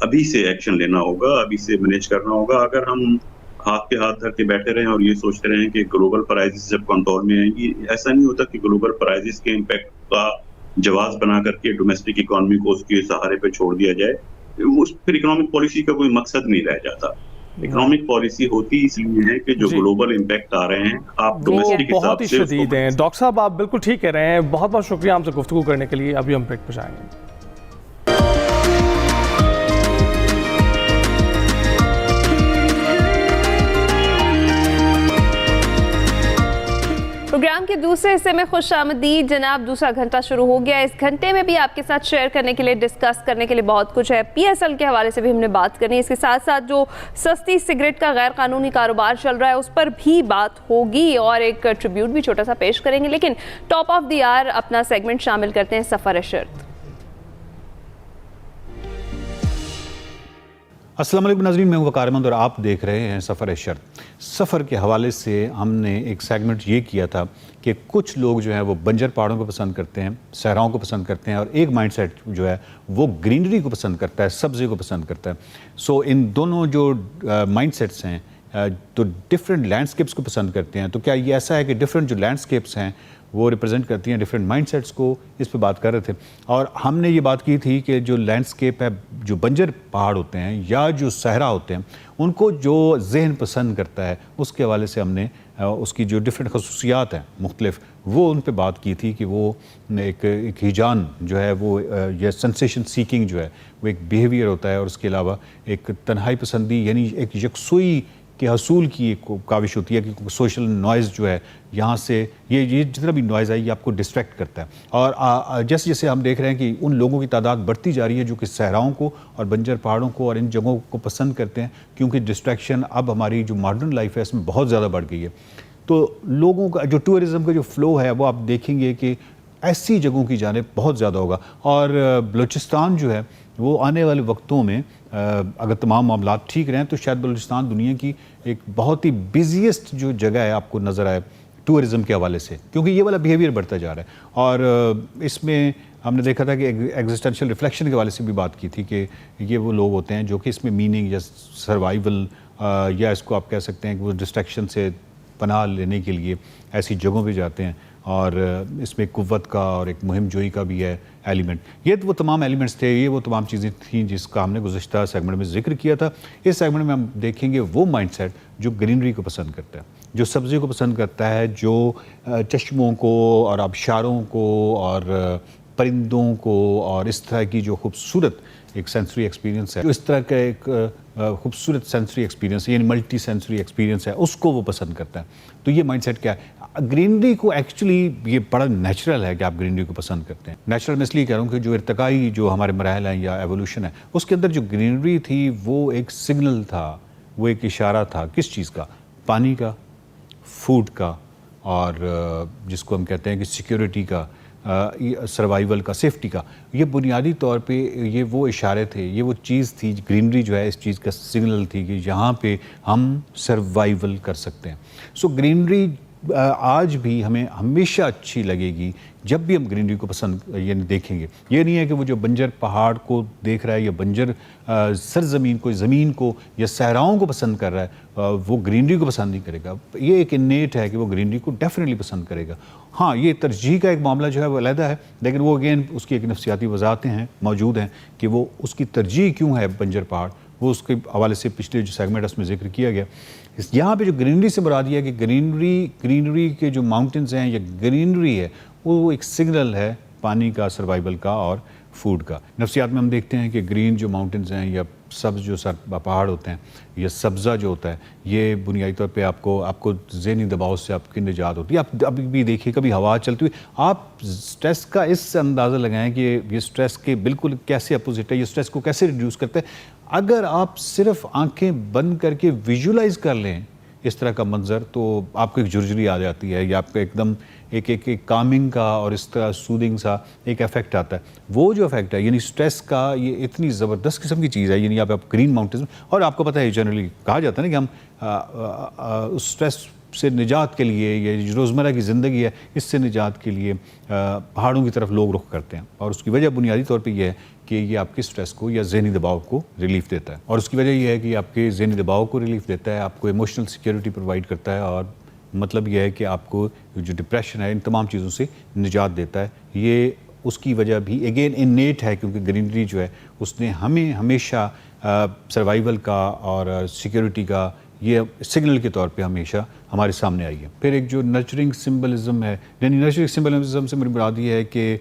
अभी से एक्शन लेना होगा, अभी से मैनेज करना होगा। अगर हम हाथ पे हाथ धर के बैठे रहें और ये सोचते रहें कि ग्लोबल प्राइसेस जब कंट्रोल में आएंगी, ऐसा नहीं होता कि ग्लोबल प्राइसेस के इम्पैक्ट का जवाब बना करके डोमेस्टिक इकोनॉमी को उसके सहारे पे छोड़ दिया जाए। फिर इकोनॉमिक पॉलिसी का कोई मकसद नहीं रह जाता। इकोनॉमिक पॉलिसी होती इसलिए है कि जो ग्लोबल इम्पैक्ट आ रहे हैं आप डोमेस्टिक बहुत ही शदीद हैं। डॉक्टर साहब, आप बिल्कुल ठीक कह रहे हैं। बहुत बहुत शुक्रिया हमसे गुफ्तगू करने के लिए। अभी हम ब्रेक पर जाएंगे। प्रोग्राम के दूसरे हिस्से में खुशामदीद जनाब। दूसरा घंटा शुरू हो गया। इस घंटे में भी आपके साथ शेयर करने के लिए, डिस्कस करने के लिए बहुत कुछ है। PSL के हवाले से भी हमने बात करनी है। इसके साथ साथ जो सस्ती सिगरेट का गैर कानूनी कारोबार चल रहा है उस पर भी बात होगी और एक ट्रिब्यूट भी छोटा सा पेश करेंगे। लेकिन टॉप ऑफ द आवर अपना सेगमेंट शामिल करते हैं सफ़र-ए-शर्त। अस्सलाम वालेकुम नाज़रीन, मैं हूं वक़ार अहमद और आप देख रहे हैं सफ़र-ए-शर्त। सफ़र के हवाले से हमने एक सेगमेंट ये किया था कि कुछ लोग जो हैं वो बंजर पहाड़ों को पसंद करते हैं, सहराओं को पसंद करते हैं, और एक माइंडसेट जो है वो ग्रीनरी को पसंद करता है, सब्ज़ी को पसंद करता है। सो इन दोनों जो माइंडसेट्स हैं तो डिफरेंट लैंडस्केप्स को पसंद करते हैं। तो क्या ये ऐसा है कि डिफरेंट जो लैंडस्केप्स हैं वो रिप्रेजेंट करती हैं डिफरेंट माइंडसेट्स को? इस पे बात कर रहे थे और हमने ये बात की थी कि जो लैंडस्केप है, जो बंजर पहाड़ होते हैं या जो सहरा होते हैं, उनको जो जहन पसंद करता है उसके हवाले से हमने उसकी जो डिफरेंट खसूसियात हैं मुख्तलिफ, वो उन पे बात की थी कि वो एक हिजान जो है वो या सेंसेशन सीकिंग जो है वो एक बिहेवियर होता है, और उसके अलावा एक तन्हाई पसंदी यानी एक यकसुई के हसूल की एक काविश होती है कि सोशल नॉइज़ जो है यहाँ से ये जितना भी नॉइज़ है ये आपको डिस्ट्रैक्ट करता है। और जैसे जैसे हम देख रहे हैं कि उन लोगों की तादाद बढ़ती जा रही है जो कि सहराओं को और बंजर पहाड़ों को और इन जगहों को पसंद करते हैं, क्योंकि डिस्ट्रैक्शन अब हमारी जो मॉडर्न लाइफ है इसमें बहुत ज़्यादा बढ़ गई है। तो लोगों का जो टूरिज़म का जो फ़्लो है वो आप देखेंगे कि ऐसी जगहों की जानिब बहुत ज़्यादा होगा। और बलूचिस्तान जो है वो आने वाले वक्तों में अगर तमाम मामला ठीक रहें तो शायद बलूचिस्तान दुनिया की एक बहुत ही बिजीएस्ट जो जगह है आपको नज़र आए टूरिज़म के हवाले से, क्योंकि ये वाला बिहेवियर बढ़ता जा रहा है। और इसमें हमने देखा था कि एग्जिस्टेंशियल रिफ्लेक्शन के हवाले से भी बात की थी कि ये वो लोग होते हैं जो कि इसमें मीनिंग या सर्वाइवल या इसको आप कह सकते हैं कि वो डिस्ट्रैक्शन से पनाह लेने के लिए ऐसी जगहों पे जाते हैं, और इसमें कुव्वत का और एक मुहिम जोई का भी है एलिमेंट। ये तो वो तमाम एलिमेंट्स थे, ये वो तमाम चीज़ें थीं जिसका हमने गुज़श्ता सेगमेंट में जिक्र किया था। इस सेगमेंट में हम देखेंगे वो माइंडसेट जो ग्रीनरी को पसंद करता है, जो सब्ज़ी को पसंद करता है, जो चश्मों को और आबशारों को और परिंदों को और इस तरह की जो खूबसूरत एक सेंसरी एक्सपीरियंस है, जो इस तरह का एक खूबसूरत सेंसरी एक्सपीरियंस यानी मल्टी सेंसरी एक्सपीरियंस है, उसको वो पसंद करता है। तो ये माइंडसेट क्या है? ग्रीनरी को एक्चुअली ये बड़ा नेचुरल है कि आप ग्रीनरी को पसंद करते हैं। नेचुरल मैं इसलिए कह रहा हूँ कि जो इर्तिकाई जो हमारे मराहल हैं या एवोल्यूशन है, उसके अंदर जो ग्रीनरी थी वो एक सिग्नल था, वो एक इशारा था। किस चीज़ का? पानी का, फूड का, और जिसको हम कहते हैं कि सिक्योरिटी का, सर्वाइवल का, सेफ्टी का। ये बुनियादी तौर पे ये वो इशारे थे, ये वो चीज़ थी। ग्रीनरी जो है इस चीज़ का सिग्नल थी कि यहाँ पे हम सर्वाइवल कर सकते हैं। सो ग्रीनरी आज भी हमें हमेशा अच्छी लगेगी जब भी हम ग्रीनरी को पसंद यानी देखेंगे। ये नहीं है कि वो जो बंजर पहाड़ को देख रहा है या बंजर सरजमीन को, ज़मीन को या सहराओं को पसंद कर रहा है, वो ग्रीनरी को पसंद नहीं करेगा। ये एक इन्नेट है कि वो ग्रीनरी को डेफिनेटली पसंद करेगा। हाँ, ये तरजीह का एक मामला जो है वो अलग है, लेकिन वो अगेन उसकी एक नफ्सियाती वजाहतें हैं मौजूद हैं कि वो उसकी तरजीह क्यों है बंजर पहाड़, वो उसके हवाले से पिछले जो सेगमेंट उसमें जिक्र किया गया। यहाँ पे जो ग्रीनरी से मुराद ये है कि ग्रीनरी के जो माउंटेन्स हैं या ग्रीनरी है वो एक सिग्नल है पानी का, सर्वाइवल का और फूड का। नफ्सियात में हम देखते हैं कि ग्रीन जो माउंटेन्स हैं या सब्ज़ जो पहाड़ होते हैं या सब्ज़ा जो होता है, ये बुनियादी तौर पे आपको ज़हनी दबाव से आपकी निजात होती है। आप अभी भी देखिए, कभी हवा चलती हुई, आप स्ट्रेस का इससे अंदाज़ा लगाएं कि ये स्ट्रेस के बिल्कुल कैसे अपोजिट है, ये स्ट्रेस को कैसे रिड्यूस करता है। अगर आप सिर्फ आंखें बंद करके विजुलाइज कर लें इस तरह का मंजर, तो आपको एक झुरझुरी आ जाती है या आपको एकदम एक कामिंग का और इस तरह सूदिंग सा एक इफेक्ट आता है। वो जो इफेक्ट है यानी स्ट्रेस का, ये इतनी ज़बरदस्त किस्म की चीज़ है। यानी आप ग्रीन माउंटेन्स, और आपको पता है जनरली कहा जाता है ना कि हम उस स्ट्रेस से निजात के लिए, ये रोज़मर्रा की ज़िंदगी है, इससे निजात के लिए पहाड़ों की तरफ लोग रुख करते हैं। और उसकी वजह बुनियादी तौर पे ये है कि ये आपके स्ट्रेस को या ज़हनी दबाव को रिलीफ देता है। और उसकी वजह ये है कि आपके ज़हनी दबाव को रिलीफ देता है, आपको इमोशनल सिक्योरिटी प्रोवाइड करता है, और मतलब ये है कि आपको जो डिप्रेशन है इन तमाम चीज़ों से निजात देता है। ये उसकी वजह भी अगेन इन्नेट है, क्योंकि ग्रीनरी जो है उसने हमें हमेशा सर्वाइवल का और सिक्योरिटी का ये सिग्नल के तौर पे हमेशा हमारे सामने आई है। फिर एक जो नर्चरिंग सिंबलिज्म है, यानी नर्चरिंग सिंबलिज्म से मेरी मुराद ये है कि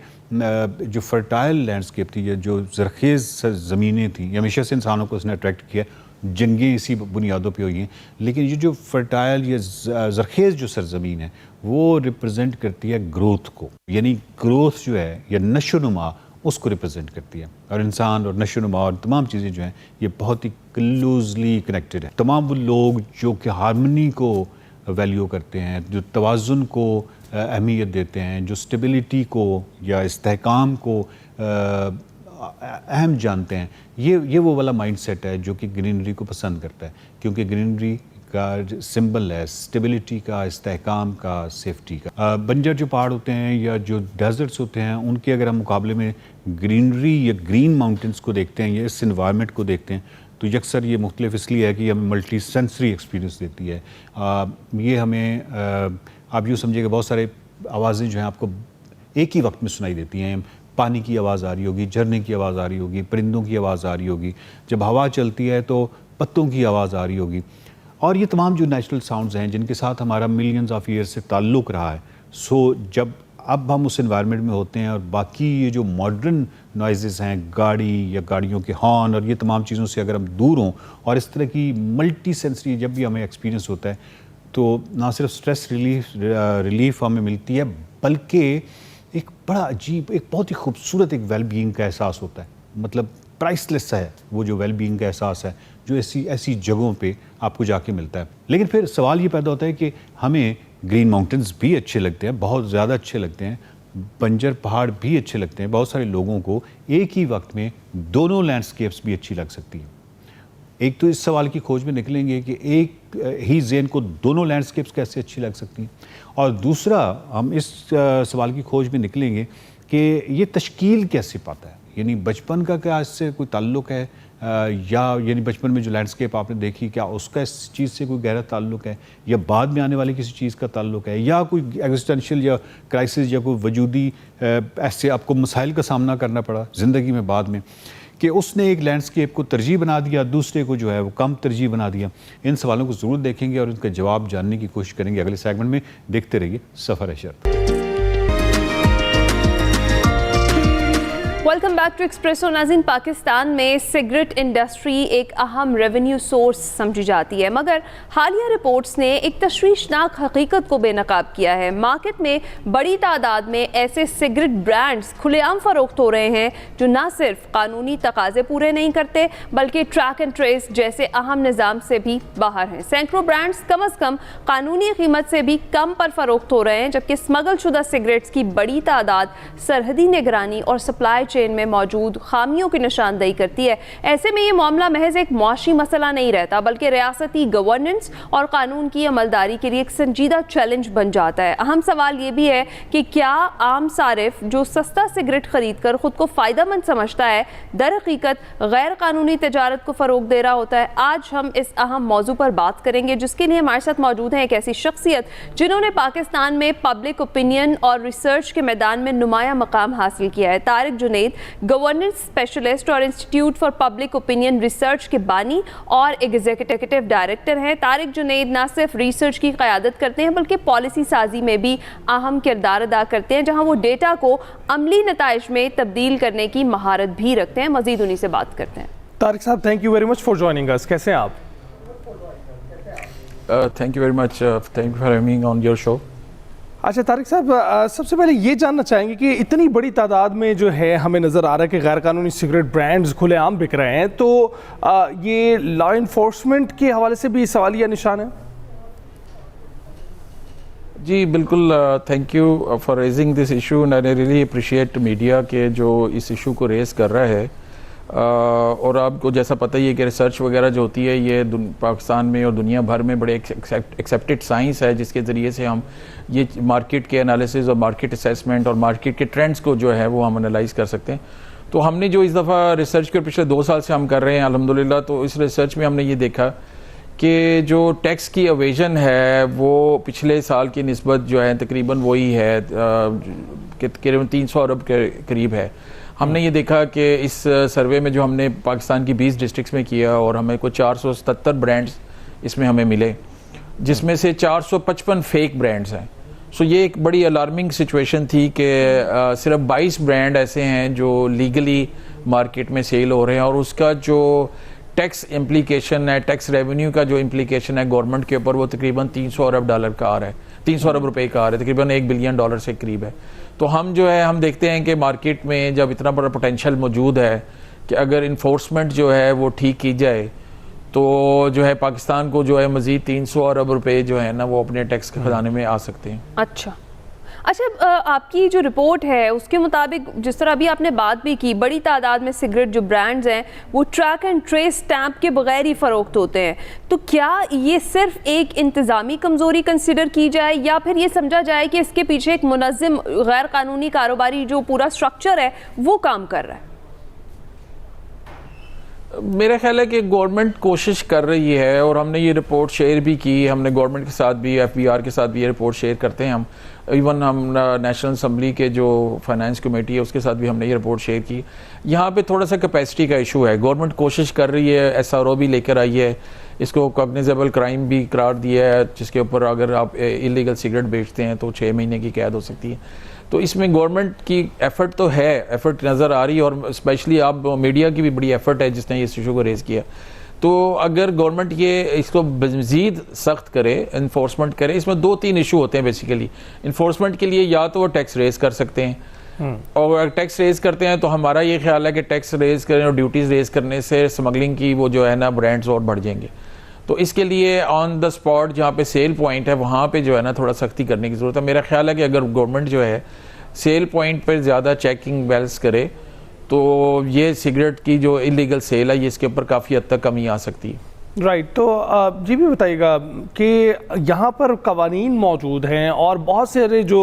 जो फर्टाइल लैंडस्केप थी या जो ज़रखेज़ ज़मीनें थी, ये हमेशा से इंसानों को उसने अट्रैक्ट किया। जंगें इसी बुनियादों पे हुई हैं, लेकिन ये जो फर्टाइल या ज़रखेज़ जो सरज़मीन है वो रिप्रेजेंट करती है ग्रोथ को, यानी ग्रोथ जो है या नशोनुमा उसको रिप्रेजेंट करती है। और इंसान और नशोनुमा और तमाम चीज़ें जो हैं ये बहुत ही क्लोजली कनेक्टेड है। तमाम वो लोग जो कि हार्मनी को वैल्यू करते हैं, जो तवाज़ुन को अहमियत देते हैं, जो स्टेबिलिटी को या इस्तेहकाम को अहम जानते हैं, ये वो वाला माइंडसेट है जो कि ग्रीनरी को पसंद करता है, क्योंकि ग्रीनरी का सिंबल है स्टेबिलिटी का, इस्तेहकाम का, सेफ्टी का। बंजर जो पहाड़ होते हैं या जो डेजर्ट्स होते हैं, उनके अगर हम मुकाबले में ग्रीनरी या ग्रीन माउंटेन्स को देखते हैं या इस इन्वायरमेंट को देखते हैं, तो यकसर ये मुख्तलिफ इसलिए है कि हमें मल्टी सेंसरी एक्सपीरियंस देती है। ये हमें आप यूँ समझिएगा बहुत सारे आवाज़ें जो हैं आपको एक ही वक्त में सुनाई देती हैं। पानी की आवाज़ आ रही होगी, झरने की आवाज़ आ रही होगी, परिंदों की आवाज़ आ रही होगी, जब हवा चलती है तो पत्तों की आवाज़ आ रही होगी। और ये तमाम जो नेचुरल साउंड्स हैं जिनके साथ हमारा मिलियंस ऑफ ईयर से ताल्लुक़ रहा है, सो जब अब हम उस एनवायरनमेंट में होते हैं और बाकी ये जो मॉडर्न नॉइज़ेस हैं, गाड़ी या गाड़ियों के हॉर्न और ये तमाम चीज़ों से अगर हम दूर हों और इस तरह की मल्टी सेंसरी जब भी हमें एक्सपीरियंस होता है, तो ना सिर्फ स्ट्रेस रिलीफ हमें मिलती है, बल्कि एक बड़ा अजीब, एक बहुत ही खूबसूरत एक वेल बीइंग का एहसास होता है। मतलब प्राइसलेस है वो जो वेल बीइंग का एहसास है जो ऐसी जगहों पे आपको जाके मिलता है। लेकिन फिर सवाल ये पैदा होता है कि हमें ग्रीन माउंटेन्स भी अच्छे लगते हैं, बहुत ज़्यादा अच्छे लगते हैं, बंजर पहाड़ भी अच्छे लगते हैं। बहुत सारे लोगों को एक ही वक्त में दोनों लैंडस्केप्स भी अच्छी लग सकती हैं। एक तो इस सवाल की खोज में निकलेंगे कि एक ही ज़हन को दोनों लैंडस्केप्स कैसे अच्छी लग सकती हैं, और दूसरा हम इस सवाल की खोज में निकलेंगे कि ये तश्कील कैसे पाता है, यानी बचपन का क्या इससे कोई ताल्लुक़ है, या यानी बचपन में जो लैंडस्केप आपने देखी क्या उसका इस चीज़ से कोई गहरा ताल्लुक़ है, या बाद में आने वाली किसी चीज़ का ताल्लुक़ है, या कोई एग्जिस्टेंशियल या क्राइसिस या कोई वजूदी ऐसे आपको मसाइल का सामना करना पड़ा ज़िंदगी में बाद में कि उसने एक लैंडस्केप को तरजीह बना दिया, दूसरे को जो है वो कम तरजीह बना दिया। इन सवालों को ज़रूर देखेंगे और इनका जवाब जानने की कोशिश करेंगे अगले सेगमेंट में। देखते रहिए सफ़र है शर्त। Welcome back to Expresso. नाज़रीन, पाकिस्तान में सिगरेट इंडस्ट्री एक अहम रेवेन्यू सोर्स समझी जाती है, मगर हालिया रिपोर्ट्स ने एक तशवीशनाक हकीकत को बेनकाब किया है। मार्केट में बड़ी तादाद में ऐसे सिगरेट ब्रांड्स खुलेआम फरोख्त हो रहे हैं जो न सिर्फ कानूनी तकाजे पूरे नहीं करते बल्कि ट्रैक एंड ट्रेस जैसे अहम निज़ाम से भी बाहर हैं। सैकड़ों ब्रांड्स कम अज़ कम कानूनी कीमत से भी कम पर फरोख्त हो रहे हैं, जबकि स्मगल शुदा सिगरेट्स की बड़ी तादाद सरहदी निगरानी और सप्लाई चेन में मौजूद खामियों की निशानदेही करती है। ऐसे में ये मामला महज एक मुआशी मसला नहीं रहता बल्कि रियासती गवर्नेंस और कानून की अमलदारी के लिए एक संजीदा चैलेंज बन जाता है। अहम सवाल ये भी है कि क्या आम सारिफ जो सस्ता सिगरेट खरीद कर खुद को फ़ायदेमंद समझता है, दर हकीकत गैर कानूनी तजारत को फ़रोग दे रहा होता है। आज हम इस अहम मौजू पर बात करेंगे, जिसके लिए हमारे साथ मौजूद हैं एक ऐसी शख्सियत जिन्होंने पाकिस्तान में पब्लिक ओपिनियन और रिसर्च के मैदान में नुमाया मकाम हासिल किया है। तारिक जुनैद गवर्नेंस स्पेशलिस्ट और institute for public opinion research के बानी और एग्जीक्यूटिव डायरेक्टर हैं। तारिक जुनैद न सिर्फ रिसर्च की क़यादत करते हैं बल्कि पॉलिसी साजी में भी अहम किरदार अदा करते हैं, जहां वो डेटा को अमली नताइज में तब्दील करने की महारत भी रखते हैं। मजीद उन्हीं से बात करते हैं। तारिक साहब, thank you very much for joining us. कैसे हैं आप? Thank you very much, thank you for having on your show. अच्छा तारिक साहब, सबसे पहले ये जानना चाहेंगे कि इतनी बड़ी तादाद में जो है हमें नज़र आ रहा है कि गैर कानूनी सिगरेट ब्रांड्स खुलेआम बिक रहे हैं, तो ये लॉ इन्फोर्समेंट के हवाले से भी सवालिया निशान है? जी बिल्कुल, thank you for raising this issue and I really appreciate media के जो इस इशू को रेज़ कर रहा है। और आपको जैसा पता ही है कि रिसर्च वगैरह जो होती है ये पाकिस्तान में और दुनिया भर में बड़े एक्सेप्टेड साइंस है, जिसके ज़रिए से हम ये मार्केट के एनालिसिस और मार्केट असेसमेंट और मार्केट के ट्रेंड्स को जो है वो हम एनालाइज कर सकते हैं। तो हमने जो इस दफ़ा रिसर्च के पिछले 2 साल से हम कर रहे हैं अल्हम्दुलिल्लाह, तो इस रिसर्च में हमने ये देखा कि जो टैक्स की अवेजन है वो पिछले साल की निस्बत जो है तकरीबन वही है, तकरीबन 300 अरब के करीब है। हमने ये देखा कि इस सर्वे में जो हमने पाकिस्तान की 20 डिस्ट्रिक्ट्स में किया और हमें को 477 ब्रांड्स इसमें हमें मिले, जिसमें से 455 फेक ब्रांड्स हैं। सो ये एक बड़ी अलार्मिंग सिचुएशन थी कि सिर्फ 22 ब्रांड ऐसे हैं जो लीगली मार्केट में सेल हो रहे हैं और उसका जो टैक्स इम्प्लीकेशन है, टैक्स रेवेन्यू का जो इम्प्लीकेशन है गवर्नमेंट के ऊपर, वो तकरीबन 300 अरब डॉलर का आ रहा है, 300 अरब रुपए का आ रहा है, तकरीबन $1 बिलियन से करीब है। तो हम जो है हम देखते हैं कि मार्केट में जब इतना बड़ा पोटेंशियल मौजूद है कि अगर इन्फोर्समेंट जो है वो ठीक की जाए तो जो है पाकिस्तान को जो है मज़ीद 300 अरब रुपए जो है ना वो अपने टैक्स के खजाने में आ सकते हैं। अच्छा, आपकी जो रिपोर्ट है उसके मुताबिक, जिस तरह अभी आपने बात भी की, बड़ी तादाद में सिगरेट जो ब्रांड्स हैं वो ट्रैक एंड ट्रेस स्टैंप के बगैर ही फ़रोख्त होते हैं। तो क्या ये सिर्फ एक इंतज़ामी कमज़ोरी कंसिडर की जाए या फिर ये समझा जाए कि इसके पीछे एक मुनज़्ज़म गैर कानूनी कारोबारी जो पूरा स्ट्रक्चर है वो काम कर रहा है? मेरा ख्याल है कि गवर्नमेंट कोशिश कर रही है और हमने ये रिपोर्ट शेयर भी की, हमने गवर्नमेंट के साथ भी, FBR के साथ भी ये रिपोर्ट शेयर करते हैं हम। इवन हम नेशनल असम्बली के जो फाइनेंस कमेटी है उसके साथ भी हमने ये रिपोर्ट शेयर की। यहाँ पे थोड़ा सा कैपेसिटी का इशू है। गवर्नमेंट कोशिश कर रही है, SRO भी लेकर आई है, इसको कॉग्निजेबल क्राइम भी करार दिया है, जिसके ऊपर अगर आप इलीगल सिगरेट बेचते हैं तो 6 महीने की कैद हो सकती है। तो इसमें गवर्नमेंट की एफर्ट तो है, एफर्ट नज़र आ रही है और स्पेशली आप मीडिया की भी बड़ी एफर्ट है जिसने इस इशू को रेज़ किया। तो अगर गवर्नमेंट ये इसको मज़ीद सख्त करे, इन्फोर्समेंट करे, इसमें 2-3 इशू होते हैं बेसिकली। इन्फोर्समेंट के लिए या तो वो टैक्स रेज़ कर सकते हैं और अगर टैक्स रेज़ करते हैं तो हमारा ये ख्याल है कि टैक्स रेज़ करें और ड्यूटीज़ रेज़ करने से स्मगलिंग की वो जो है ना ब्रांड्स और बढ़ जाएंगे। तो इसके लिए ऑन द स्पॉट जहाँ पे सेल पॉइंट है वहाँ पे जो है ना थोड़ा सख्ती करने की ज़रूरत है। मेरा ख्याल है कि अगर गवर्नमेंट जो है सेल पॉइंट पर ज़्यादा चेकिंग बैलेंस करे तो ये सिगरेट की जो इलीगल सेल है ये इसके ऊपर काफ़ी हद तक कमी आ सकती है। राइट, तो ये भी बताइएगा कि यहाँ पर कवानीन मौजूद हैं और बहुत सारे जो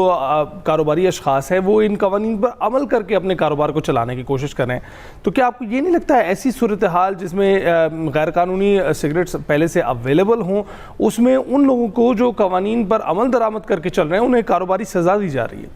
कारोबारी अशखास हैं वो इन कवानीन पर अमल करके अपने कारोबार को चलाने की कोशिश कर रहे हैं। तो क्या आपको ये नहीं लगता है ऐसी सूरत हाल जिसमें गैर कानूनी सिगरेट्स पहले से अवेलेबल हों, उसमें उन लोगों को जो कवानीन पर अमल दरामद करके चल रहे हैं उन्हें कारोबारी सज़ा दी जा रही है?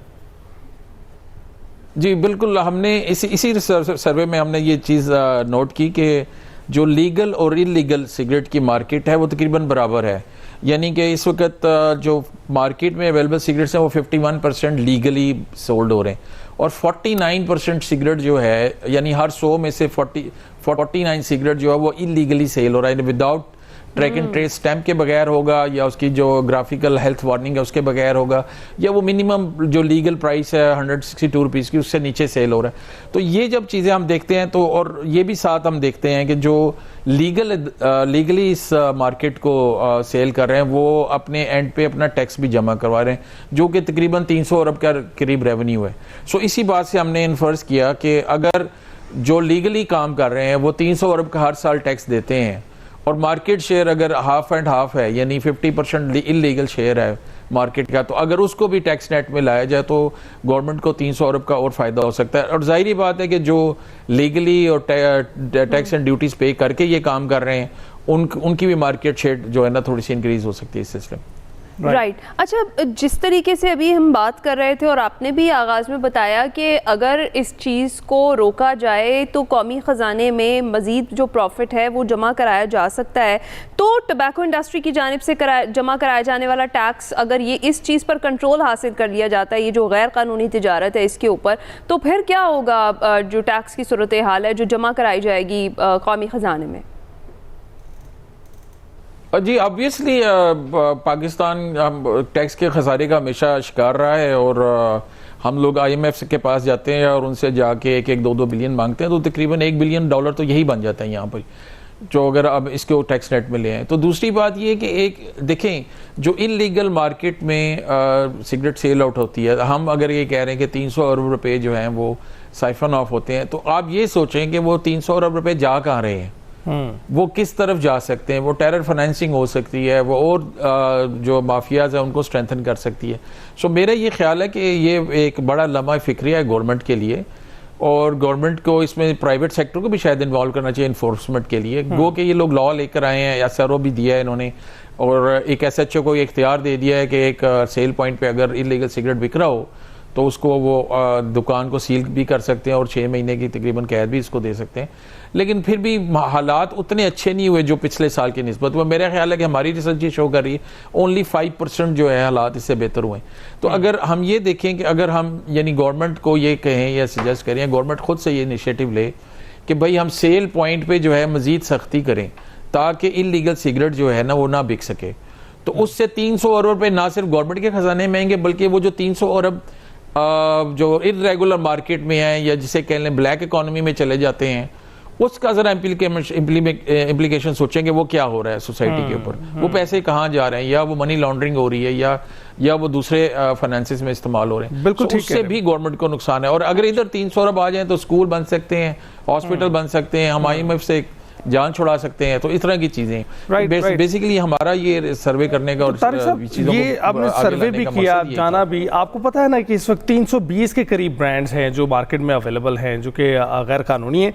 जी बिल्कुल, हमने इसी सर्वे में हमने ये चीज़ नोट की कि जो लीगल और इलीगल सिगरेट की मार्केट है वो तकरीबन बराबर है। यानी कि इस वक्त जो मार्केट में अवेलेबल सिगरेट्स हैं वो 51% लीगली सोल्ड हो रहे हैं और 49% सिगरेट जो है, यानी हर 100 में से 49 सिगरेट जो है वो इलीगली सेल हो रहा है, without track and trace stamp के बगैर होगा, या उसकी जो ग्राफिकल हेल्थ वार्निंग है उसके बगैर होगा, या वो मिनिमम जो लीगल प्राइस है 162 रुपीज़ की उससे नीचे सेल हो रहा है। तो ये जब चीज़ें हम देखते हैं तो, और ये भी साथ हम देखते हैं कि जो लीगली इस मार्केट को सेल कर रहे हैं वो अपने एंड पे अपना टैक्स भी जमा करवा रहे हैं, जो कि तकरीबन 300 अरब का करीब रेवेन्यू है। सो इसी बात से हमने इन्फर्स किया कि अगर जो लीगली काम कर रहे हैं वो 300 अरब का हर साल टैक्स देते हैं और मार्केट शेयर अगर हाफ एंड हाफ है, यानी 50% इलीगल शेयर है मार्केट का, तो अगर उसको भी टैक्स नेट में लाया जाए तो गवर्नमेंट को 300 अरब का और फायदा हो सकता है। और जाहिर बात है कि जो लीगली और टैक्स एंड ड्यूटीज पे करके ये काम कर रहे हैं उनकी भी मार्केट शेयर जो है ना थोड़ी सी इंक्रीज हो सकती है इस सिस्टम। राइट अच्छा, जिस तरीके से अभी हम बात कर रहे थे और आपने भी आगाज़ में बताया कि अगर इस चीज़ को रोका जाए तो कौमी ख़जाने में मज़ीद जो प्रॉफिट है वो जमा कराया जा सकता है, तो टबैको इंडस्ट्री की जानिब से जमा कराया जाने वाला टैक्स, अगर ये इस चीज़ पर कंट्रोल हासिल कर लिया जाता है, ये जो गैर कानूनी तिजारत है इसके ऊपर, तो फिर क्या होगा जो टैक्स की सूरत हाल है जो जमा कराई जाएगी कौमी ख़जाने में? जी ऑब्वियसली पाकिस्तान टैक्स के खसारे का हमेशा शिकार रहा है और हम लोग IMF के पास जाते हैं और उनसे जाके 1-2 बिलियन मांगते हैं तो तकरीबन $1 बिलियन तो यही बन जाता है यहाँ पर, जो अगर अब इसको टैक्स नेट में ले आए। तो दूसरी बात ये कि एक देखें जो इलीगल मार्केट में सिगरेट सेल आउट होती है, हम अगर ये कह रहे हैं कि 300 अरब रुपए जो हैं वो साइफन ऑफ होते हैं, तो आप ये सोचें कि वो 300 अरब रुपए जा कहाँ रहे हैं, वो किस तरफ जा सकते हैं। वो टेरर फाइनेंसिंग हो सकती है, वो और जो माफियाज है उनको स्ट्रेंथन कर सकती है। सो मेरा ये ख्याल है कि ये एक बड़ा लम्हा फिक्रिया है गवर्नमेंट के लिए और गवर्नमेंट को इसमें प्राइवेट सेक्टर को भी शायद इन्वॉल्व करना चाहिए इन्फोर्समेंट के लिए। गो कि ये लोग लॉ लेकर आए हैं, SRO भी दिया है इन्होंने और एक SHO को इख्तियार दे दिया है कि एक सेल पॉइंट पे अगर इलीगल सिगरेट बिक रहा हो तो उसको वो दुकान को सील भी कर सकते हैं और 6 महीने की तकरीबन कैद भी इसको दे सकते हैं। लेकिन फिर भी हालात उतने अच्छे नहीं हुए जो पिछले साल की निस्बत। वो मेरा ख्याल है कि हमारी रिसर्च ये शो कर रही है ओनली 5% जो है हालात इससे बेहतर हुए। तो अगर हम ये देखें कि अगर हम यानी गवर्नमेंट को ये कहें या सजेस्ट करें, गवर्नमेंट खुद से ये इनिशिएटिव ले कि भाई हम सेल पॉइंट पे जो है मजीद सख्ती करें ताकि इलीगल सिगरेट जो है ना वो ना बिक सके, तो उससे 300 अरब रुपये ना सिर्फ गवर्नमेंट के खजाने में आएंगे बल्कि वो जो 300 अरब जो इरेगुलर मार्केट में है या जिसे कह लें ब्लैक इकोनॉमी में चले जाते हैं उसका जरा इम्प्लीकेशन सोचेंगे वो क्या हो रहा है सोसाइटी के ऊपर, वो पैसे कहाँ जा रहे हैं, या वो मनी लॉन्ड्रिंग हो रही है या वो दूसरे फाइनेंसिस में इस्तेमाल हो रहे हैं। बिल्कुल ठीक, उससे भी गवर्नमेंट को नुकसान है। और अगर इधर 300 अरब आ जाए तो स्कूल बन सकते हैं, हॉस्पिटल बन सकते हैं, हम IMF से जान छुड़ा सकते हैं, तो इस तरह की चीजें बेसिकली हमारा ये सर्वे करने का और ये आपने सर्वे भी किया, जाना भी, आपको पता है ना कि इस वक्त 320 के करीब ब्रांड्स हैं जो मार्केट में अवेलेबल हैं जो कि गैर कानूनी है,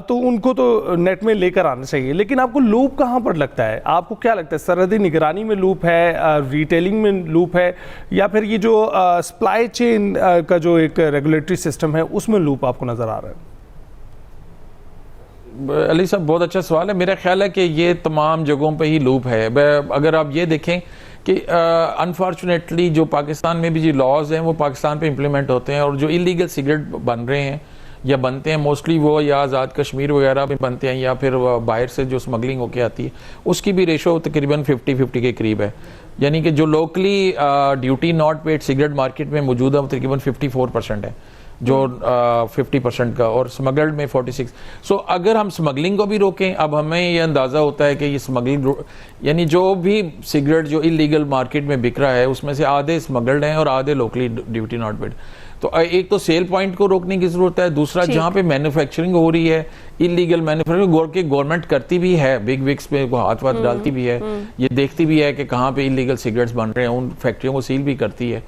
तो उनको तो नेट में लेकर आना चाहिए। लेकिन आपको लूप कहाँ पर लगता है? आपको क्या लगता है, सरहदी निगरानी में लूप है, रिटेलिंग में लूप है, या फिर ये जो सप्लाई चेन का जो एक रेगुलेटरी सिस्टम है उसमें लूप आपको नजर आ रहा है? अली साहब बहुत अच्छा सवाल है। मेरा ख्याल है कि ये तमाम जगहों पे ही लूप है। अगर आप ये देखें कि अनफॉर्चुनेटली जो पाकिस्तान में भी जो लॉज हैं वो पाकिस्तान पे इम्प्लीमेंट होते हैं और जो इलीगल सिगरेट बन रहे हैं या बनते हैं मोस्टली वो या आज़ाद कश्मीर वगैरह में बनते हैं या फिर बाहर से जो स्मगलिंग होके आती है उसकी भी रेशो तकरीबन 50-50 के करीब है। यानी कि जो locally duty not paid cigarette market में मौजूद है वो तकरीबन 54% है जो 50% का, और स्मगल्ड में 46। सो अगर हम स्मगलिंग को भी रोकें, अब हमें ये अंदाज़ा होता है कि ये स्मगलिंग यानी जो भी सिगरेट जो इलीगल मार्केट में बिक रहा है उसमें से आधे स्मगल्ड हैं और आधे लोकली ड्यूटी नॉट पेड। तो एक तो सेल पॉइंट को रोकने की जरूरत है, दूसरा जहाँ पे मैन्युफैक्चरिंग हो रही है इलीगल मैन्युफैक्चरिंग गवर्नमेंट करती भी है, बिग विग्स पे हाथ वाथ डालती भी है, ये देखती भी है कि कहाँ पे इलीगल सिगरेट्स बन रहे हैं, उन फैक्ट्रियों को सील भी करती है।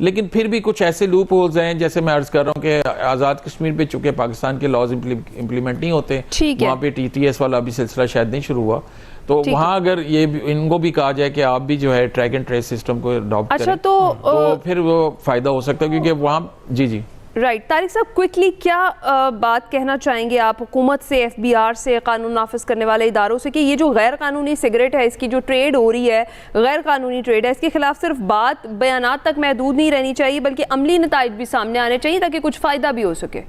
लेकिन फिर भी कुछ ऐसे लूप होल्स हैं, जैसे मैं अर्ज कर रहा हूँ कि आज़ाद कश्मीर पे चूंकि पाकिस्तान के लॉज इम्प्लीमेंट नहीं होते, वहाँ पे TTS वाला अभी सिलसिला शायद नहीं शुरू हुआ, तो वहाँ अगर ये इनको भी कहा जाए कि आप भी जो है ट्रैक एंड ट्रेस सिस्टम को अडॉप्ट करें तो फिर वो फायदा हो सकता है, क्योंकि वहाँ जी राइट तारिक साहब, क्विकली क्या बात कहना चाहेंगे आप हुकूमत से, FBI से, कानून नाफिज करने वाले इदारों से कि ये जो गैर कानूनी सिगरेट है, इसकी जो ट्रेड हो रही है, गैर कानूनी ट्रेड है, इसके खिलाफ सिर्फ बात बयानात तक महदूद नहीं रहनी चाहिए बल्कि अमली नताइज भी सामने आने चाहिए ताकि कुछ फ़ायदा भी हो सके?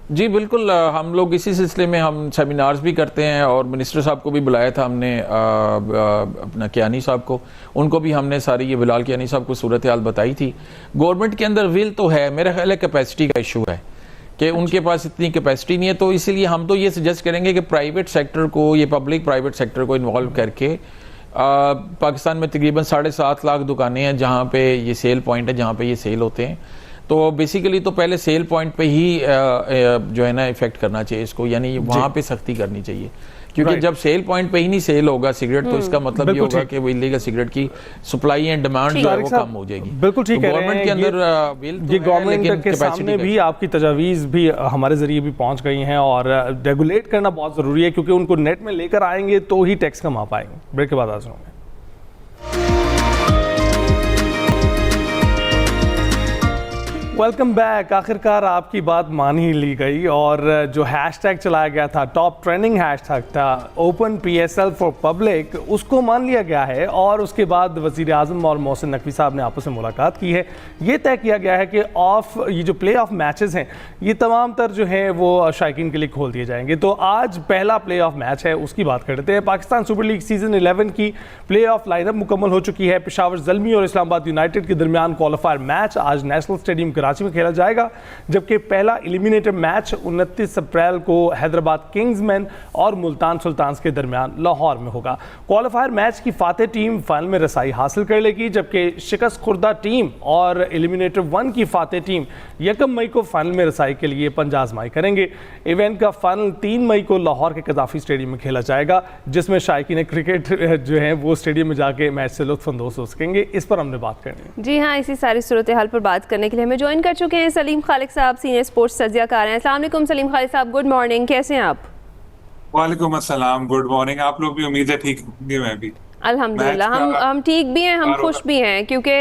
जी बिल्कुल, हम लोग इसी सिलसिले में हम सेमिनार्स भी करते हैं और मिनिस्टर साहब को भी बुलाया था हमने, अपना कियानी साहब को, उनको भी हमने सारी ये बिलाल कियानी साहब को सूरत हाल बताई थी। गवर्नमेंट के अंदर विल तो है, मेरा ख्याल है कैपेसिटी का इशू है कि उनके पास इतनी कैपेसिटी नहीं है। तो इसीलिए हम तो ये सजेस्ट करेंगे कि प्राइवेट सेक्टर को, ये पब्लिक प्राइवेट सेक्टर को इन्वॉल्व करके, पाकिस्तान में तकरीबन 7.5 लाख दुकानें हैं जहाँ पे ये सेल पॉइंट है, जहाँ पे ये सेल होते हैं। तो बेसिकली तो पहले सेल पॉइंट पे ही जो है ना इफेक्ट करना चाहिए इसको, यानी वहाँ पे सख्ती करनी चाहिए, क्योंकि जब सेल पॉइंट पे ही नहीं सेल होगा सिगरेट तो इसका मतलब ये होगा कि वो इलीगल सिगरेट की सप्लाई एंड डिमांड जो है वो कम हो जाएगी। बिल्कुल ठीक है, गवर्नमेंट के अंदर ये गवर्नमेंट के सामने भी आपकी तजावीज़ भी हमारे जरिए भी पहुंच गई हैं और रेगुलेट करना बहुत ज़रूरी है, क्योंकि उनको नेट में लेकर आएंगे तो ही टैक्स कमा पाएंगे। ब्रेक के बाद आ जाऊँगा। Welcome back. आखिरकार आपकी बात मान ही ली गई और जो हैशटैग चलाया गया था, टॉप ट्रेंडिंग हैशटैग था ओपन PSL फॉर पब्लिक, उसको मान लिया गया है और उसके बाद वज़ीर आज़म और मोहसिन नकवी साहब ने आपस में मुलाकात की है। ये तय किया गया है कि ये जो प्ले ऑफ मैचेस हैं ये तमाम तर जो हैं वो शायकीन के लिए खोल दिए जाएंगे। तो आज पहला प्ले ऑफ मैच है, उसकी बात करते हैं। पाकिस्तान सुपर लीग सीज़न 11 की प्ले ऑफ लाइनअप मुकम्मल हो चुकी है। पेशावर ज़ल्मी और इस्लामाबाद यूनाइटेड के दरमियान क्वालिफायर मैच आज नेशनल स्टेडियम कराची में खेला जाएगा, जबकि पहला एलिमिनेटर मैच 29 अप्रैल को हैदराबाद किंग्समैन और मुल्तान सुल्तान्स के दरमियान लाहौर में होगा। क्वालिफायर मैच की फातेह टीम फाइनल में रसाई हासिल कर लेगी, जबकि शिकस्त खुर्दा टीम और एलिमिनेटर 1 की फातेह टीम 1 मई को फाइनल में रसाई के लिए पंजा आजमाई करेंगे। इवेंट का फाइनल 3 मई को लाहौर के कज़ाफ़ी स्टेडियम में खेला जाएगा, जिसमें शायकीन क्रिकेट जो है वो स्टेडियम में जाके मैच से लुत्फ़अंदोज़ हो सकेंगे। इस पर हमने बात करनी है। जी हाँ, इसी सारी सूरत हाल पर बात करने के लिए हमें ज्वाइन कर चुके हैं सलीम खालिक साहब, सीनियर स्पोर्ट्स तज्ज़ियाकार हैं। अस्सलाम वालेकुम सलीम खालिक साहब, गुड मॉर्निंग, कैसे हैं आप? वालेकुम अस्सलाम, गुड मॉर्निंग। आप लोग भी, उम्मीद है ठीक होंगे। मैं भी अल्हम्दुलिल्लाह हम ठीक भी हैं, हम खुश भी हैं, क्योंकि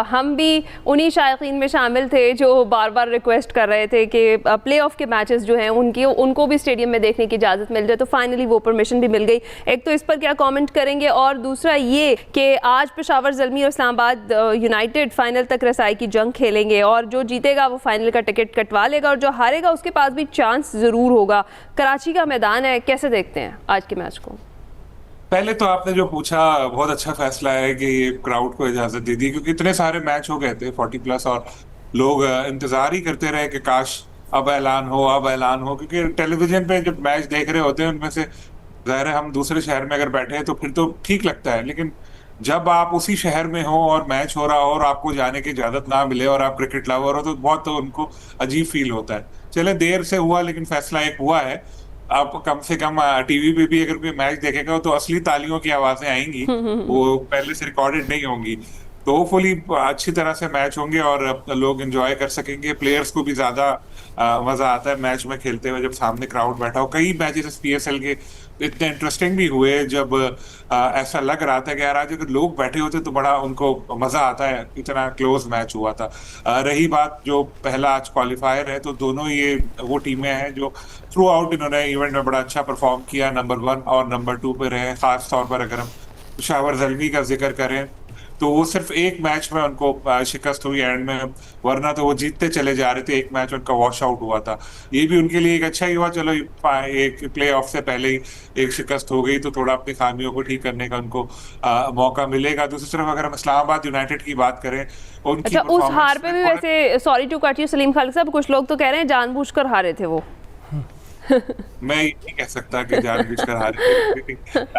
हम भी उन्हीं शायकीन में शामिल थे जो बार बार रिक्वेस्ट कर रहे थे कि प्ले ऑफ के मैचेस जो हैं उनको भी स्टेडियम में देखने की इजाज़त मिल जाए। तो फाइनली वो परमिशन भी मिल गई। एक तो इस पर क्या कमेंट करेंगे, और दूसरा ये कि आज पेशावर ज़ल्मी और इस्लामाबाद यूनाइटेड फाइनल तक रसाई की जंग खेलेंगे और जो जीतेगा वो फाइनल का टिकट कटवा लेगा और जो हारेगा उसके पास भी चांस ज़रूर होगा। कराची का मैदान है, कैसे देखते हैं आज के मैच को? पहले तो आपने जो पूछा, बहुत अच्छा फैसला है कि क्राउड को इजाजत दे दी, क्योंकि इतने सारे मैच हो गए थे 40+ और लोग इंतजार ही करते रहे कि काश अब ऐलान हो, क्योंकि टेलीविजन पे जब मैच देख रहे होते हैं उनमें से ज़ाहिर है हम दूसरे शहर में अगर बैठे हैं तो फिर तो ठीक लगता है, लेकिन जब आप उसी शहर में हो और मैच हो रहा हो और आपको जाने की इजाजत ना मिले और आप क्रिकेट लवर हो तो बहुत तो उनको अजीब फील होता है। चले देर से हुआ, लेकिन फैसला एक हुआ है। आप कम से कम टीवी पे भी अगर कोई मैच देखेगा तो असली तालियों की आवाजें आएंगी, वो पहले से रिकॉर्डेड नहीं होंगी। तो होपफुली अच्छी तरह से मैच होंगे और लोग एंजॉय कर सकेंगे। प्लेयर्स को भी ज्यादा मजा आता है मैच में खेलते हुए जब सामने क्राउड बैठा हो। कई मैचेस PSL के इतने इंटरेस्टिंग भी हुए जब ऐसा लग रहा था कि यार आज अगर लोग बैठे होते तो बड़ा उनको मजा आता है, इतना क्लोज मैच हुआ था। रही बात जो पहला आज क्वालिफायर है, तो दोनों ये वो टीमें हैं जो थ्रू आउट इन्होंने इवेंट में बड़ा अच्छा परफॉर्म किया, नंबर 1 और नंबर 2 पे रहे। खास तौर पर अगर हम पेशावर ज़ल्मी का जिक्र करें तो वो सिर्फ एक मैच में उनको शिकस्त हुई एंड में, वरना तो वो जीतते चले जा रहे थे। एक मैच उनका वॉश आउट हुआ था, ये भी उनके लिए एक अच्छा ही हुआ। चलो एक प्ले ऑफ से पहले ही एक शिकस्त हो गई तो थोड़ा अपनी खामियों को ठीक करने का उनको मौका मिलेगा। दूसरी तरफ अगर हम इस्लामाबाद यूनाइटेड की बात करें, उनकी उस हार पे भी वैसे, sorry to cut you Salim Khaliq साहब, कुछ लोग तो कह रहे हैं जानबूझकर हारे थे वो। मैं ये नहीं कह सकता कि जानबूझकर हारे।